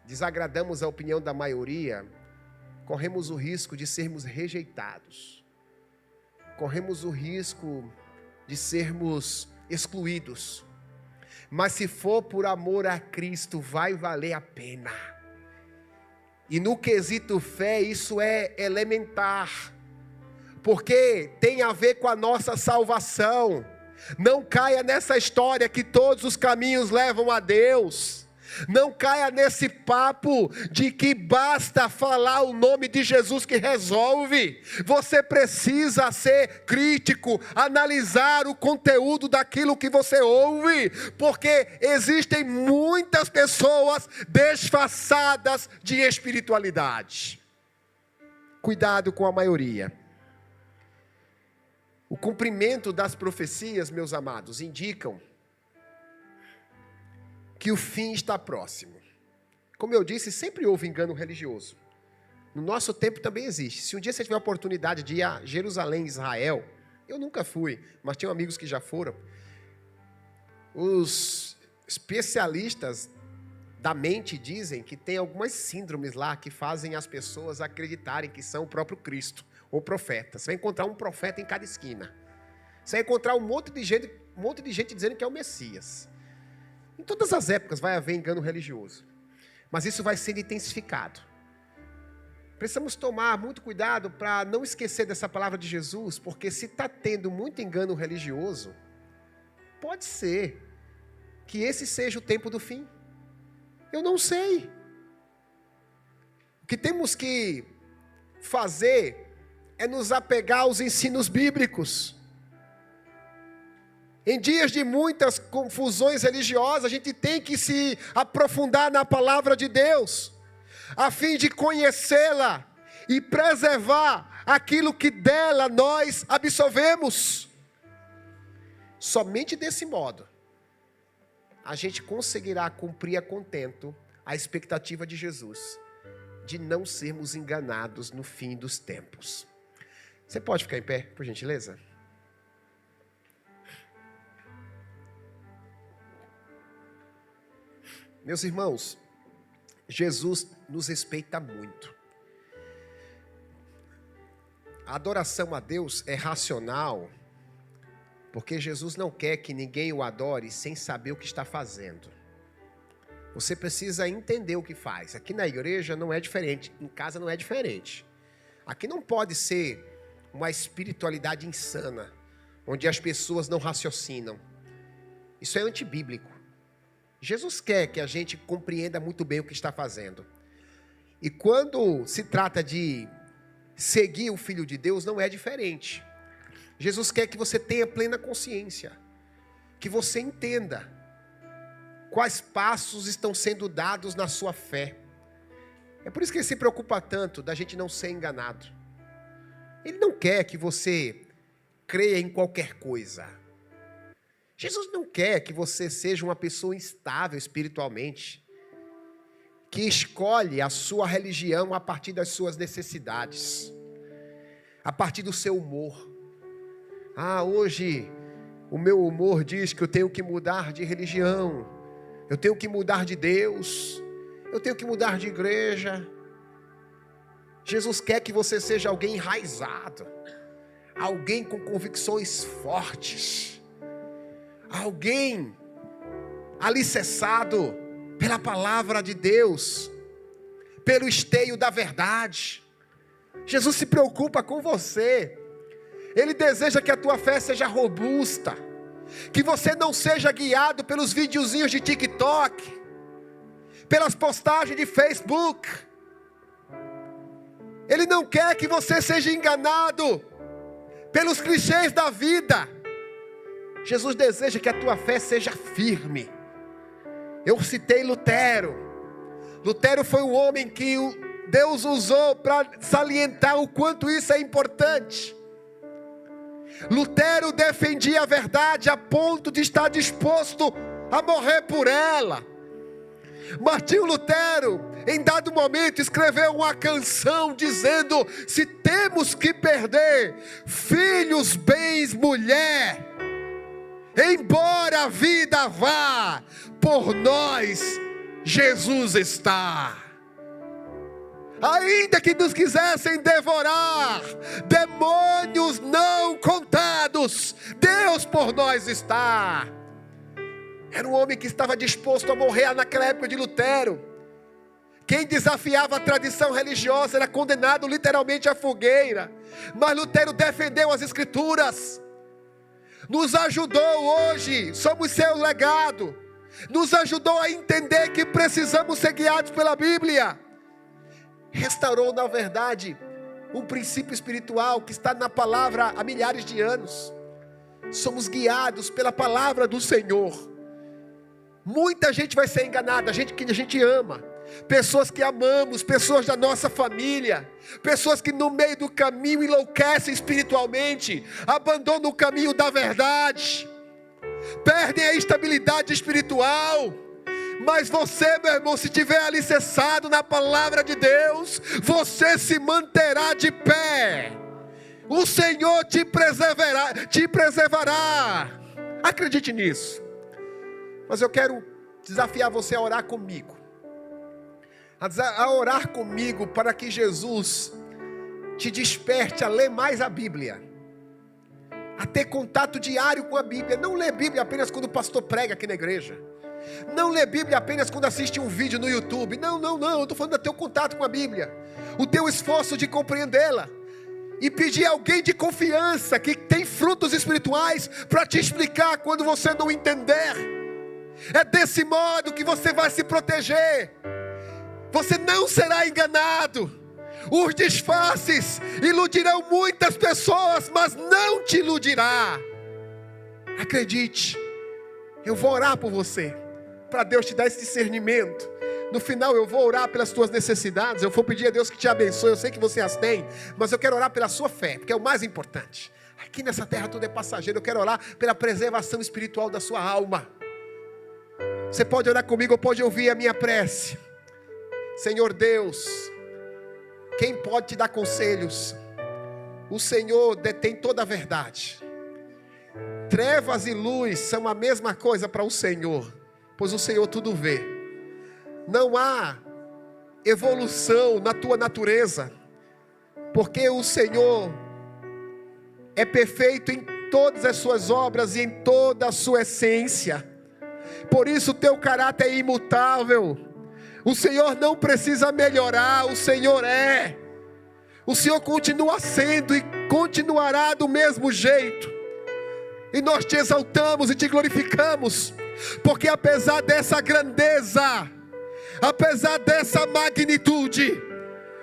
desagradamos a opinião da maioria, corremos o risco de sermos rejeitados. Corremos o risco de sermos excluídos. Mas se for por amor a Cristo, vai valer a pena. E no quesito fé, isso é elementar, porque tem a ver com a nossa salvação. Não caia nessa história que todos os caminhos levam a Deus. Não caia nesse papo de que basta falar o nome de Jesus que resolve. Você precisa ser crítico, analisar o conteúdo daquilo que você ouve, porque existem muitas pessoas disfarçadas de espiritualidade. Cuidado com a maioria. O cumprimento das profecias, meus amados, indicam que o fim está próximo. Como eu disse, sempre houve engano religioso. No nosso tempo também existe. Se um dia você tiver a oportunidade de ir a Jerusalém, Israel, eu nunca fui, mas tenho amigos que já foram. Os especialistas da mente dizem que tem algumas síndromes lá que fazem as pessoas acreditarem que são o próprio Cristo ou profeta. Você vai encontrar um profeta em cada esquina. Você vai encontrar um monte de gente dizendo que é o Messias. Em todas as épocas vai haver engano religioso, mas isso vai sendo intensificado. Precisamos tomar muito cuidado para não esquecer dessa palavra de Jesus, porque se está tendo muito engano religioso, pode ser que esse seja o tempo do fim. Eu não sei. O que temos que fazer é nos apegar aos ensinos bíblicos. Em dias de muitas confusões religiosas, a gente tem que se aprofundar na palavra de Deus, a fim de conhecê-la e preservar aquilo que dela nós absorvemos. Somente desse modo, a gente conseguirá cumprir a contento a expectativa de Jesus, de não sermos enganados no fim dos tempos. Você pode ficar em pé, por gentileza? Meus irmãos, Jesus nos respeita muito. A adoração a Deus é racional, porque Jesus não quer que ninguém o adore sem saber o que está fazendo. Você precisa entender o que faz. Aqui na igreja não é diferente, em casa não é diferente. Aqui não pode ser uma espiritualidade insana, onde as pessoas não raciocinam. Isso é antibíblico. Jesus quer que a gente compreenda muito bem o que está fazendo. E quando se trata de seguir o Filho de Deus, não é diferente. Jesus quer que você tenha plena consciência, que você entenda quais passos estão sendo dados na sua fé. É por isso que ele se preocupa tanto da gente não ser enganado. Ele não quer que você creia em qualquer coisa. Jesus não quer que você seja uma pessoa instável espiritualmente, que escolhe a sua religião a partir das suas necessidades, a partir do seu humor. Hoje o meu humor diz que eu tenho que mudar de religião, eu tenho que mudar de Deus, eu tenho que mudar de igreja. Jesus quer que você seja alguém enraizado, alguém com convicções fortes, alguém alicerçado pela palavra de Deus, pelo esteio da verdade. Jesus se preocupa com você. Ele deseja que a tua fé seja robusta, que você não seja guiado pelos videozinhos de TikTok, pelas postagens de Facebook. Ele não quer que você seja enganado pelos clichês da vida. Jesus deseja que a tua fé seja firme. Eu citei Lutero. Lutero foi um homem que Deus usou para salientar o quanto isso é importante. Lutero defendia a verdade a ponto de estar disposto a morrer por ela. Martinho Lutero, em dado momento, escreveu uma canção dizendo: se temos que perder filhos, bens, mulher, embora a vida vá, por nós Jesus está. Ainda que nos quisessem devorar, demônios não contados, Deus por nós está. Era um homem que estava disposto a morrer naquela época de Lutero. Quem desafiava a tradição religiosa era condenado literalmente à fogueira. Mas Lutero defendeu as Escrituras. Nos ajudou hoje, somos seu legado. Nos ajudou a entender que precisamos ser guiados pela Bíblia. Restaurou, na verdade, um princípio espiritual que está na palavra há milhares de anos. Somos guiados pela palavra do Senhor. Muita gente vai ser enganada, gente que a gente ama, pessoas que amamos, pessoas da nossa família, pessoas que no meio do caminho enlouquecem espiritualmente, abandonam o caminho da verdade, perdem a estabilidade espiritual. Mas você, meu irmão, se estiver alicerçado na palavra de Deus, você se manterá de pé. O Senhor te preservará. Acredite nisso. Mas eu quero desafiar você a orar comigo. A orar comigo para que Jesus te desperte a ler mais a Bíblia. A ter contato diário com a Bíblia. Não ler Bíblia apenas quando o pastor prega aqui na igreja. Não ler Bíblia apenas quando assiste um vídeo no YouTube. Não. Eu estou falando do teu contato com a Bíblia. O teu esforço de compreendê-la. E pedir a alguém de confiança que tem frutos espirituais para te explicar quando você não entender. É desse modo que você vai se proteger. Você não será enganado. Os disfarces iludirão muitas pessoas, mas não te iludirá. Acredite, eu vou orar por você, para Deus te dar esse discernimento. No final eu vou orar pelas tuas necessidades, eu vou pedir a Deus que te abençoe. Eu sei que você as tem, mas eu quero orar pela sua fé, porque é o mais importante. Aqui nessa terra tudo é passageiro. Eu quero orar pela preservação espiritual da sua alma. Você pode orar comigo ou pode ouvir a minha prece. Senhor Deus, quem pode te dar conselhos? O Senhor detém toda a verdade. Trevas e luz são a mesma coisa para o Senhor, pois o Senhor tudo vê. Não há evolução na tua natureza, porque o Senhor é perfeito em todas as suas obras e em toda a sua essência. Por isso o teu caráter é imutável. O Senhor não precisa melhorar, o Senhor é. O Senhor continua sendo e continuará do mesmo jeito. E nós te exaltamos e te glorificamos, porque apesar dessa grandeza, apesar dessa magnitude,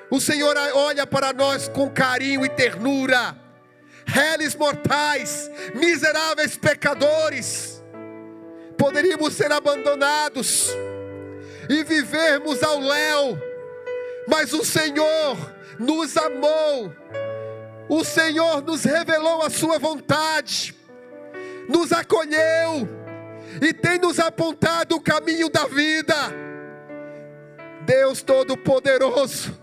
o Senhor olha para nós com carinho e ternura. Réis mortais, miseráveis pecadores, poderíamos ser abandonados e vivermos ao léu, mas o Senhor nos amou, o Senhor nos revelou a sua vontade, nos acolheu e tem nos apontado o caminho da vida. Deus Todo-Poderoso,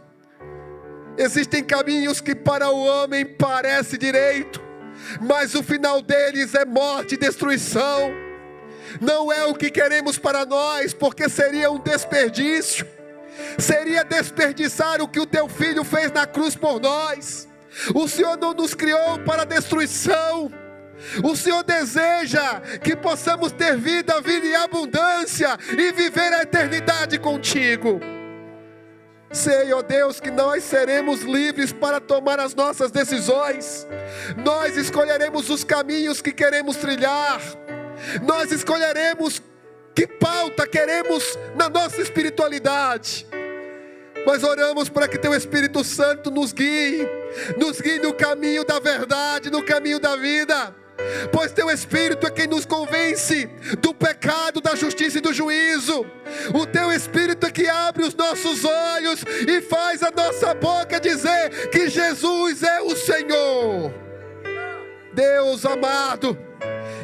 existem caminhos que para o homem parece direito, mas o final deles é morte e destruição. Não é o que queremos para nós, porque seria um desperdício. Seria desperdiçar o que o teu filho fez na cruz por nós. O Senhor não nos criou para destruição. O Senhor deseja que possamos ter vida em abundância e viver a eternidade contigo. Sei, ó Deus, que nós seremos livres para tomar as nossas decisões. Nós escolheremos os caminhos que queremos trilhar. Nós escolheremos que pauta queremos na nossa espiritualidade. Mas oramos para que Teu Espírito Santo nos guie no caminho da verdade, no caminho da vida. Pois Teu Espírito é quem nos convence do pecado, da justiça e do juízo. O Teu Espírito é que abre os nossos olhos e faz a nossa boca dizer que Jesus é o Senhor. Deus amado,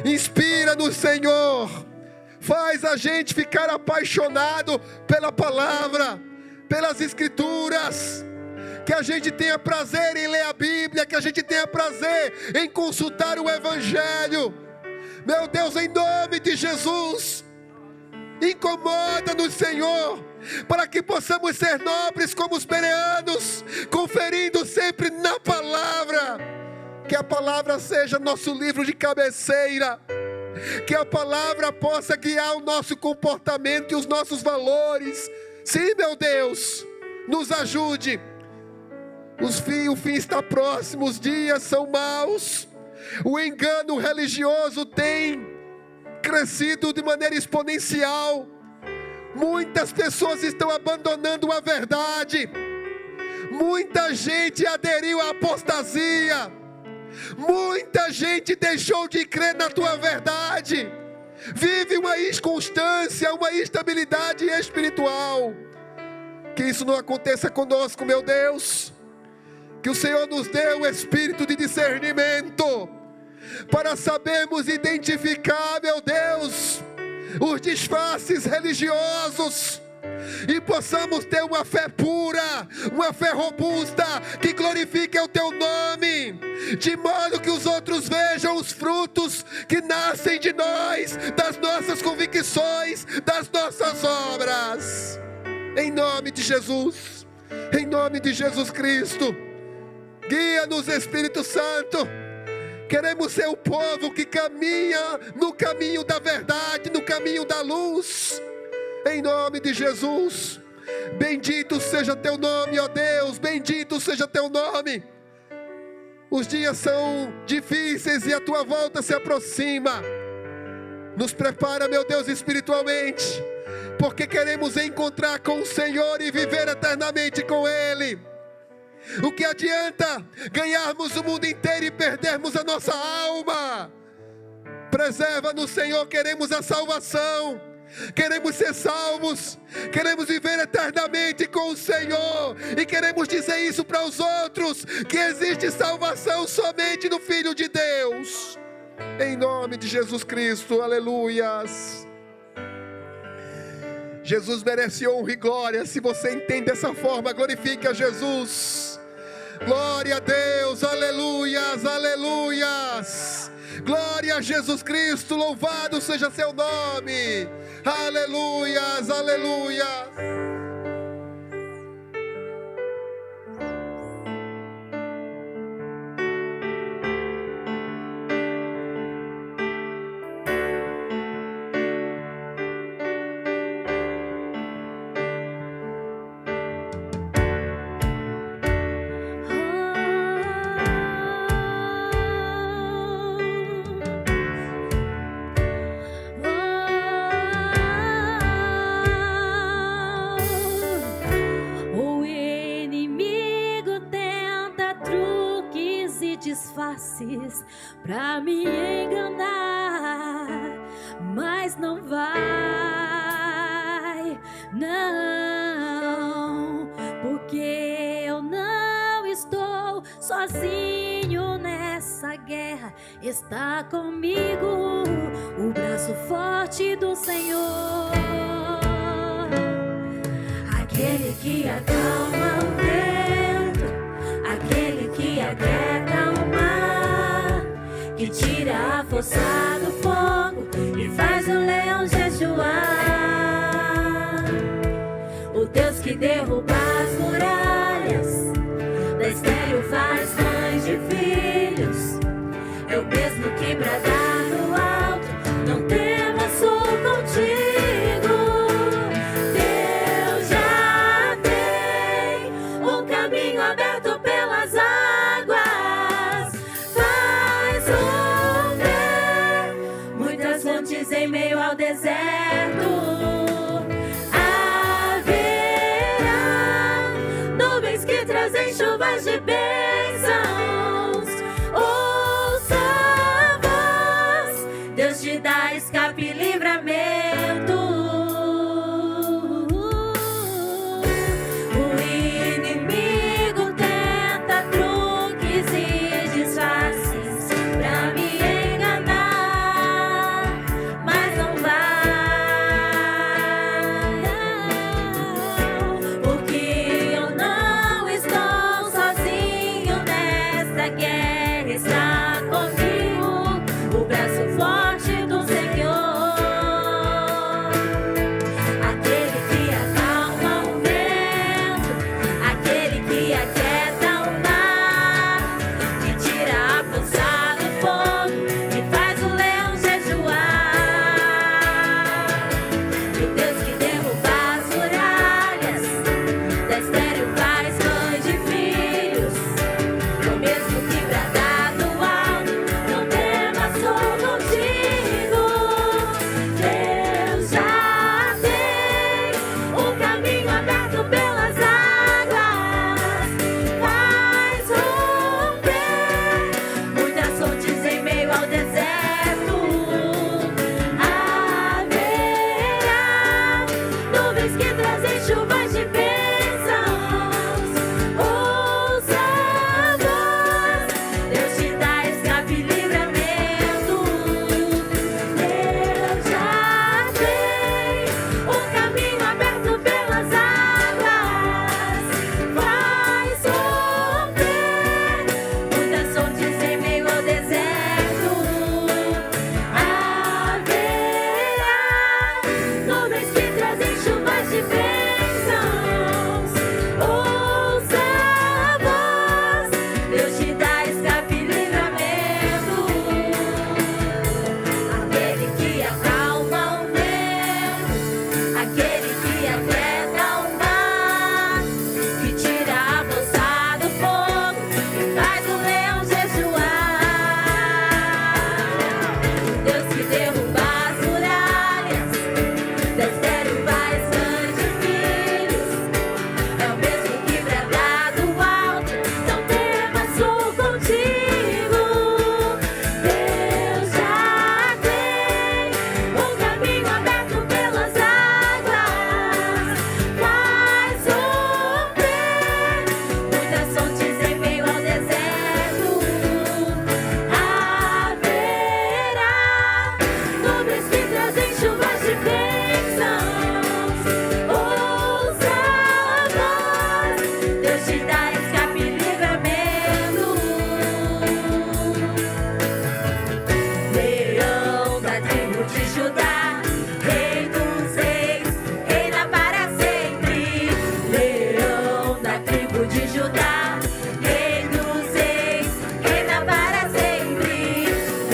inspira-nos, Senhor. Faz a gente ficar apaixonado pela palavra, pelas Escrituras. Que a gente tenha prazer em ler a Bíblia, que a gente tenha prazer em consultar o Evangelho. Meu Deus, em nome de Jesus, incomoda-nos, Senhor, para que possamos ser nobres como os bereanos, conferindo sempre na palavra. Que a palavra seja nosso livro de cabeceira. Que a palavra possa guiar o nosso comportamento e os nossos valores. Sim, meu Deus, nos ajude. O fim está próximo, os dias são maus. O engano religioso tem crescido de maneira exponencial. Muitas pessoas estão abandonando a verdade. Muita gente aderiu à apostasia. Muita gente deixou de crer na Tua verdade. Vive uma inconstância, uma instabilidade espiritual. Que isso não aconteça conosco, meu Deus. Que o Senhor nos dê o espírito de discernimento, para sabermos identificar, meu Deus, os disfarces religiosos, e possamos ter uma fé pura, uma fé robusta, que glorifique o Teu nome, de modo que os outros vejam os frutos que nascem de nós, das nossas convicções, das nossas obras. Em nome de Jesus, em nome de Jesus Cristo. Guia-nos, Espírito Santo. Queremos ser o povo que caminha no caminho da verdade, no caminho da luz. Em nome de Jesus. Bendito seja Teu nome, ó Deus. Bendito seja Teu nome. Os dias são difíceis e a Tua volta se aproxima. Nos prepara, meu Deus, espiritualmente, porque queremos encontrar com o Senhor e viver eternamente com Ele. O que adianta ganharmos o mundo inteiro e perdermos a nossa alma? Preserva-nos, Senhor, queremos a salvação, queremos ser salvos, queremos viver eternamente com o Senhor, e queremos dizer isso para os outros, que existe salvação somente no Filho de Deus. Em nome de Jesus Cristo, aleluias. Jesus merece honra e glória. Se você entende dessa forma, glorifique a Jesus. Glória a Deus, aleluias, aleluias. Glória a Jesus Cristo, louvado seja Seu nome. Aleluias, aleluias. Pra me enganar, mas não vai, não, porque eu não estou sozinho nessa guerra. Está comigo o braço forte do Senhor, aquele que acalma o vento, aquele que aquieta o mar, que tira a força do fogo e faz o leão jejuar. O Deus que derruba as muralhas, da estéril faz mães de filhos, é o mesmo que bradar no alto, não temas, sou contigo. Deus já deu trazem chuvas de bênçãos. Ouça a voz, Deus te dá escape e livramento. O inimigo tenta truques e disfarces pra me enganar, mas não vai, porque eu não estou sozinho nesta guerra, está comigo o braço forte do Senhor. Aquele que acalma o vento, aquele que aquieta o mar, que tira a força do fogo e faz o leão jejuar. O Deus que derruba as muralhas, da estéril faz mãe de filhos. O mesmo que bradar do alto, não temas, sou contigo. Deus já tem o caminho aberto pelas águas, faz romper muitas fontes em meio ao deserto. Haverá nuvens que trazem chuvas de bênçãos. Ouça a voz, Deus te dá escape e livramento. Deus já tem o caminho aberto pelas águas, faz romper muitas fontes em meio ao deserto. Haverá nuvens que trazem chuvas de bênçãos. Ouça a voz, Deus te dá escape e livramento. Aquele que acalma o vento, aquele que aquieta o mar, que tira a força do fogo e faz o leão jejuar. Deus que derruba as muralhas, da estéril faz mãe de filhos. É o mesmo que bradar do alto, não temas, sou contigo. Deus já tem o caminho aberto pelas águas, faz romper muitas fontes em meio ao deserto. Haverá nuvens que trazem chuvas de bênçãos. Ouça a voz, Deus te dá escape e livramento. Leão da tribo de Judá, Rei dos reis, reina para sempre. Leão da tribo de Judá, Rei dos reis, reina para sempre.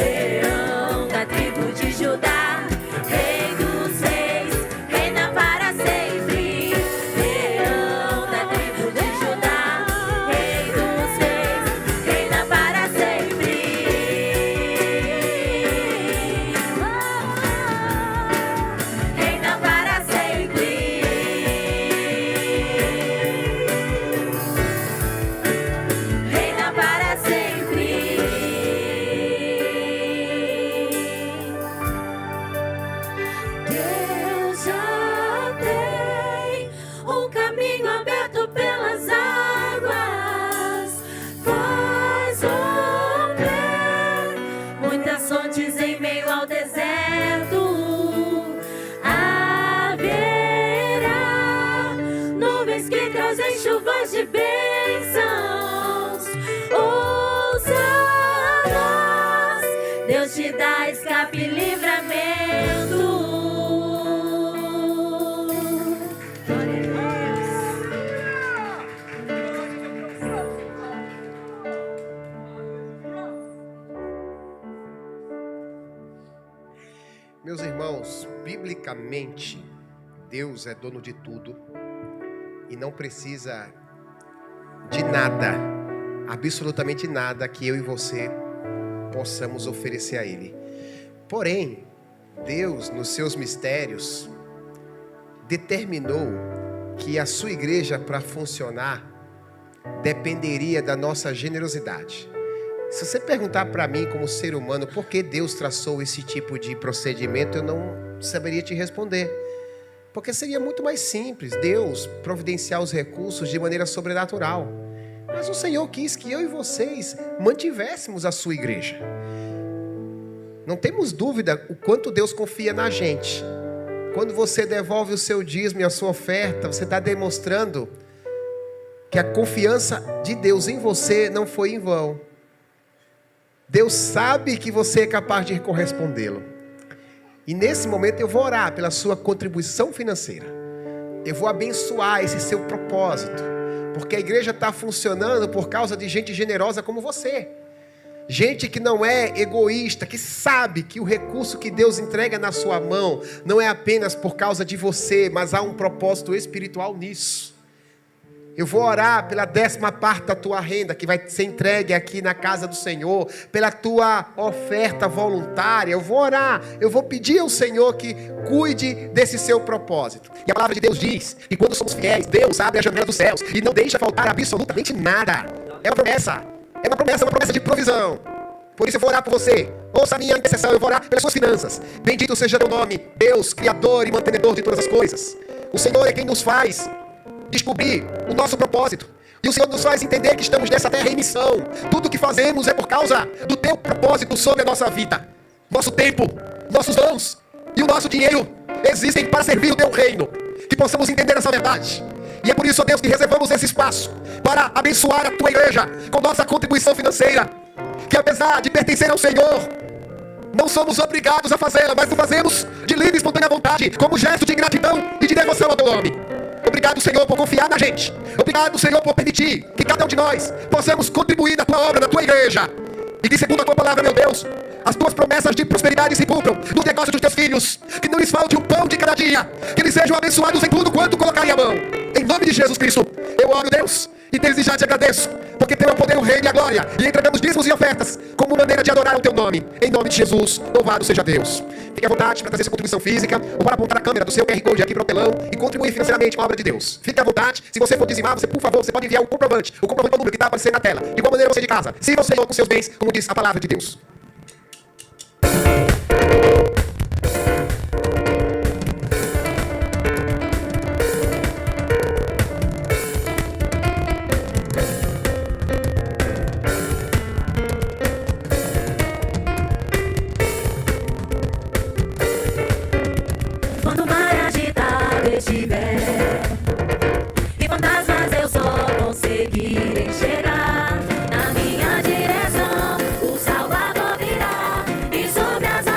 Leão da tribo de Judá, Rei dos reis, reina para sempre. Leão da tribo de Judá, Rei dos reis, reina para sempre. Reina para sempre. Reina para sempre. Deus já tem um caminho aberto pelas águas, faz romper muitas fontes em meio ao deserto. Haverá nuvens que trazem chuvas de bênçãos. Ouça a voz, Deus te dá escape e livramento. Glória a Deus. Meus irmãos, biblicamente, Deus é dono de tudo e não precisa de nada, absolutamente nada que eu e você possamos oferecer a Ele. Porém, Deus, nos seus mistérios, determinou que a sua igreja, para funcionar, dependeria da nossa generosidade. Se você perguntar para mim, como ser humano, por que Deus traçou esse tipo de procedimento, eu não saberia te responder. Porque seria muito mais simples Deus providenciar os recursos de maneira sobrenatural. Mas o Senhor quis que eu e vocês mantivéssemos a sua igreja. Não temos dúvida o quanto Deus confia na gente. Quando você devolve o seu dízimo e a sua oferta, você está demonstrando que a confiança de Deus em você não foi em vão. Deus sabe que você é capaz de correspondê-lo. E nesse momento eu vou orar pela sua contribuição financeira. Eu vou abençoar esse seu propósito. Porque a igreja está funcionando por causa de gente generosa como você. Gente que não é egoísta, que sabe que o recurso que Deus entrega na sua mão não é apenas por causa de você, mas há um propósito espiritual nisso. Eu vou orar pela 10ª parte da tua renda que vai ser entregue aqui na casa do Senhor, pela tua oferta voluntária. Eu vou orar, eu vou pedir ao Senhor que cuide desse seu propósito. E a palavra de Deus diz que quando somos fiéis, Deus abre a janela dos céus e não deixa faltar absolutamente nada. É uma promessa. É uma promessa de provisão. Por isso eu vou orar por você. Ouça a minha intercessão, eu vou orar pelas suas finanças. Bendito seja teu nome, Deus, Criador e mantenedor de todas as coisas. O Senhor é quem nos faz descobrir o nosso propósito. E o Senhor nos faz entender que estamos nessa terra em missão. Tudo o que fazemos é por causa do teu propósito sobre a nossa vida. Nosso tempo, nossos dons e o nosso dinheiro existem para servir o teu reino. Que possamos entender essa verdade. E é por isso, ó Deus, que reservamos esse espaço para abençoar a tua igreja com nossa contribuição financeira. Que apesar de pertencer ao Senhor, não somos obrigados a fazê-la, mas o fazemos de livre e espontânea vontade, como gesto de gratidão e de devoção ao teu nome. Obrigado, Senhor, por confiar na gente. Obrigado, Senhor, por permitir que cada um de nós possamos contribuir na tua obra, na tua igreja. E que segundo a tua palavra, meu Deus, as tuas promessas de prosperidade se cumpram no negócio dos teus filhos. Que não lhes falte o pão de cada dia. Que eles sejam abençoados em tudo quanto colocarem a mão. Em nome de Jesus Cristo, eu oro, Deus, e desde já te agradeço. Porque teu é o poder, o reino e a glória. E entregamos dízimos e ofertas como maneira de adorar o teu nome. Em nome de Jesus, louvado seja Deus. Fique à vontade para trazer sua contribuição física ou para apontar a câmera do seu QR Code aqui para o telão e contribuir financeiramente com a obra de Deus. Fique à vontade. Se você for dizimar, você, por favor, você pode enviar o comprovante do número que está aparecendo na tela. De igual maneira, você de casa, sirva o Senhor com seus bens, como diz a palavra de Deus. Quando o mar agitado estiver e fantasmas eu só conseguirei chegar, na minha direção o Salvador virá e sobre as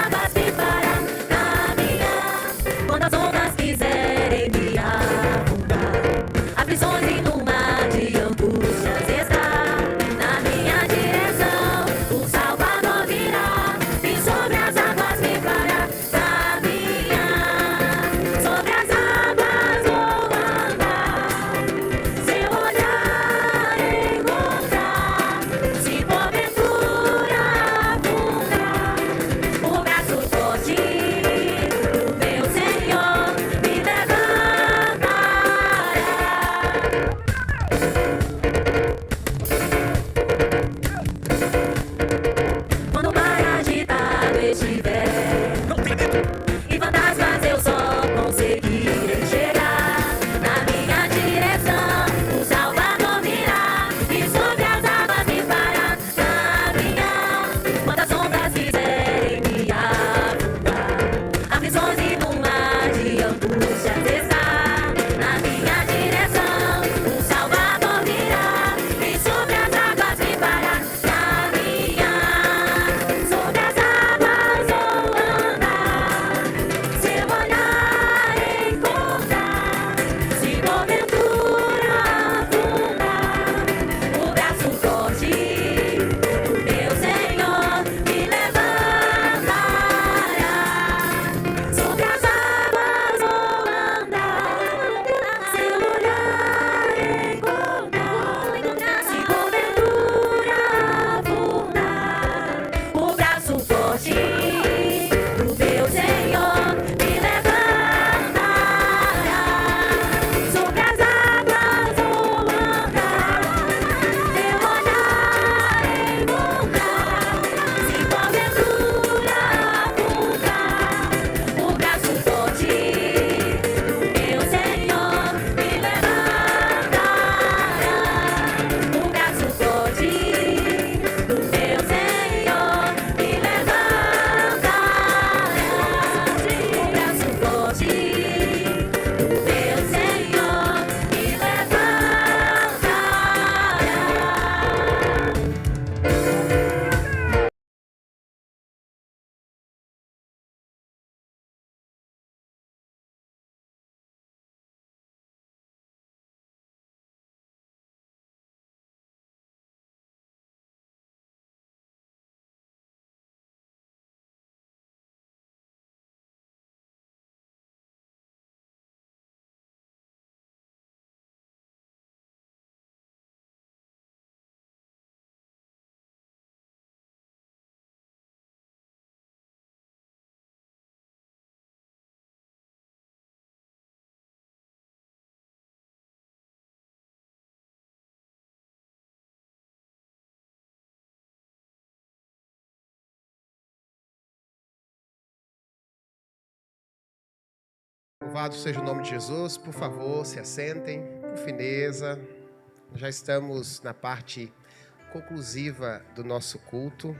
Louvado seja o nome de Jesus. Por favor, se assentem, por fineza. Já estamos na parte conclusiva do nosso culto.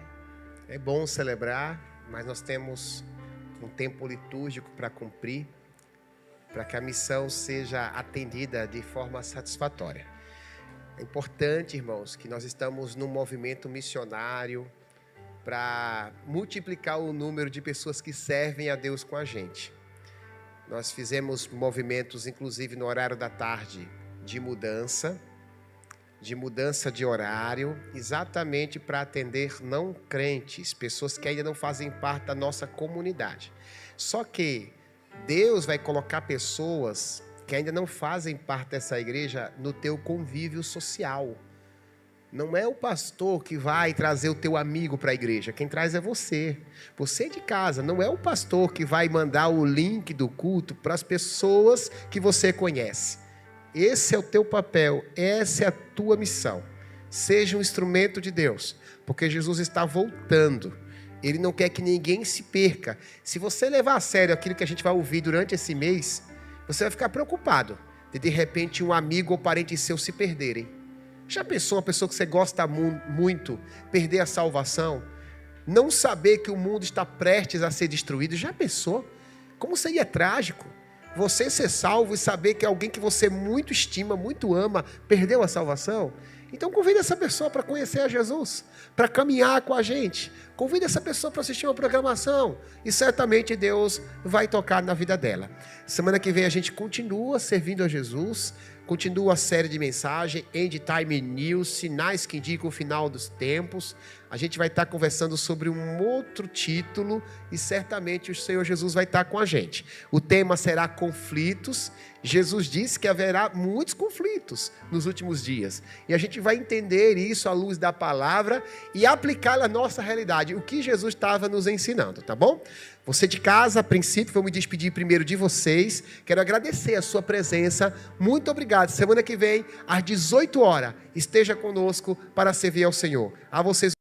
É bom celebrar, mas nós temos um tempo litúrgico para cumprir, para que a missão seja atendida de forma satisfatória. É importante, irmãos, que nós estamos num movimento missionário para multiplicar o número de pessoas que servem a Deus com a gente. Nós fizemos movimentos, inclusive no horário da tarde, de mudança de horário, exatamente para atender não crentes, pessoas que ainda não fazem parte da nossa comunidade. Só que Deus vai colocar pessoas que ainda não fazem parte dessa igreja no teu convívio social. Não é o pastor que vai trazer o teu amigo para a igreja. Quem traz é você. Você de casa. Não é o pastor que vai mandar o link do culto para as pessoas que você conhece. Esse é o teu papel. Essa é a tua missão. Seja um instrumento de Deus. Porque Jesus está voltando. Ele não quer que ninguém se perca. Se você levar a sério aquilo que a gente vai ouvir durante esse mês, você vai ficar preocupado de repente um amigo ou parente seu se perderem. Já pensou uma pessoa que você gosta muito perder a salvação? Não saber que o mundo está prestes a ser destruído? Já pensou? Como seria trágico você ser salvo e saber que alguém que você muito estima, muito ama, perdeu a salvação? Então convide essa pessoa para conhecer a Jesus, para caminhar com a gente. Convide essa pessoa para assistir uma programação e certamente Deus vai tocar na vida dela. Semana que vem a gente continua servindo a Jesus, continua a série de mensagem, End Time News, sinais que indicam o final dos tempos. A gente vai estar conversando sobre um outro título e certamente o Senhor Jesus vai estar com a gente. O tema será conflitos. Jesus disse que haverá muitos conflitos nos últimos dias. E a gente vai entender isso à luz da palavra e aplicá-la à nossa realidade. O que Jesus estava nos ensinando, tá bom? Você de casa, a princípio, vou me despedir primeiro de vocês. Quero agradecer a sua presença. Muito obrigado. Semana que vem, às 18 horas, esteja conosco para servir ao Senhor. A vocês.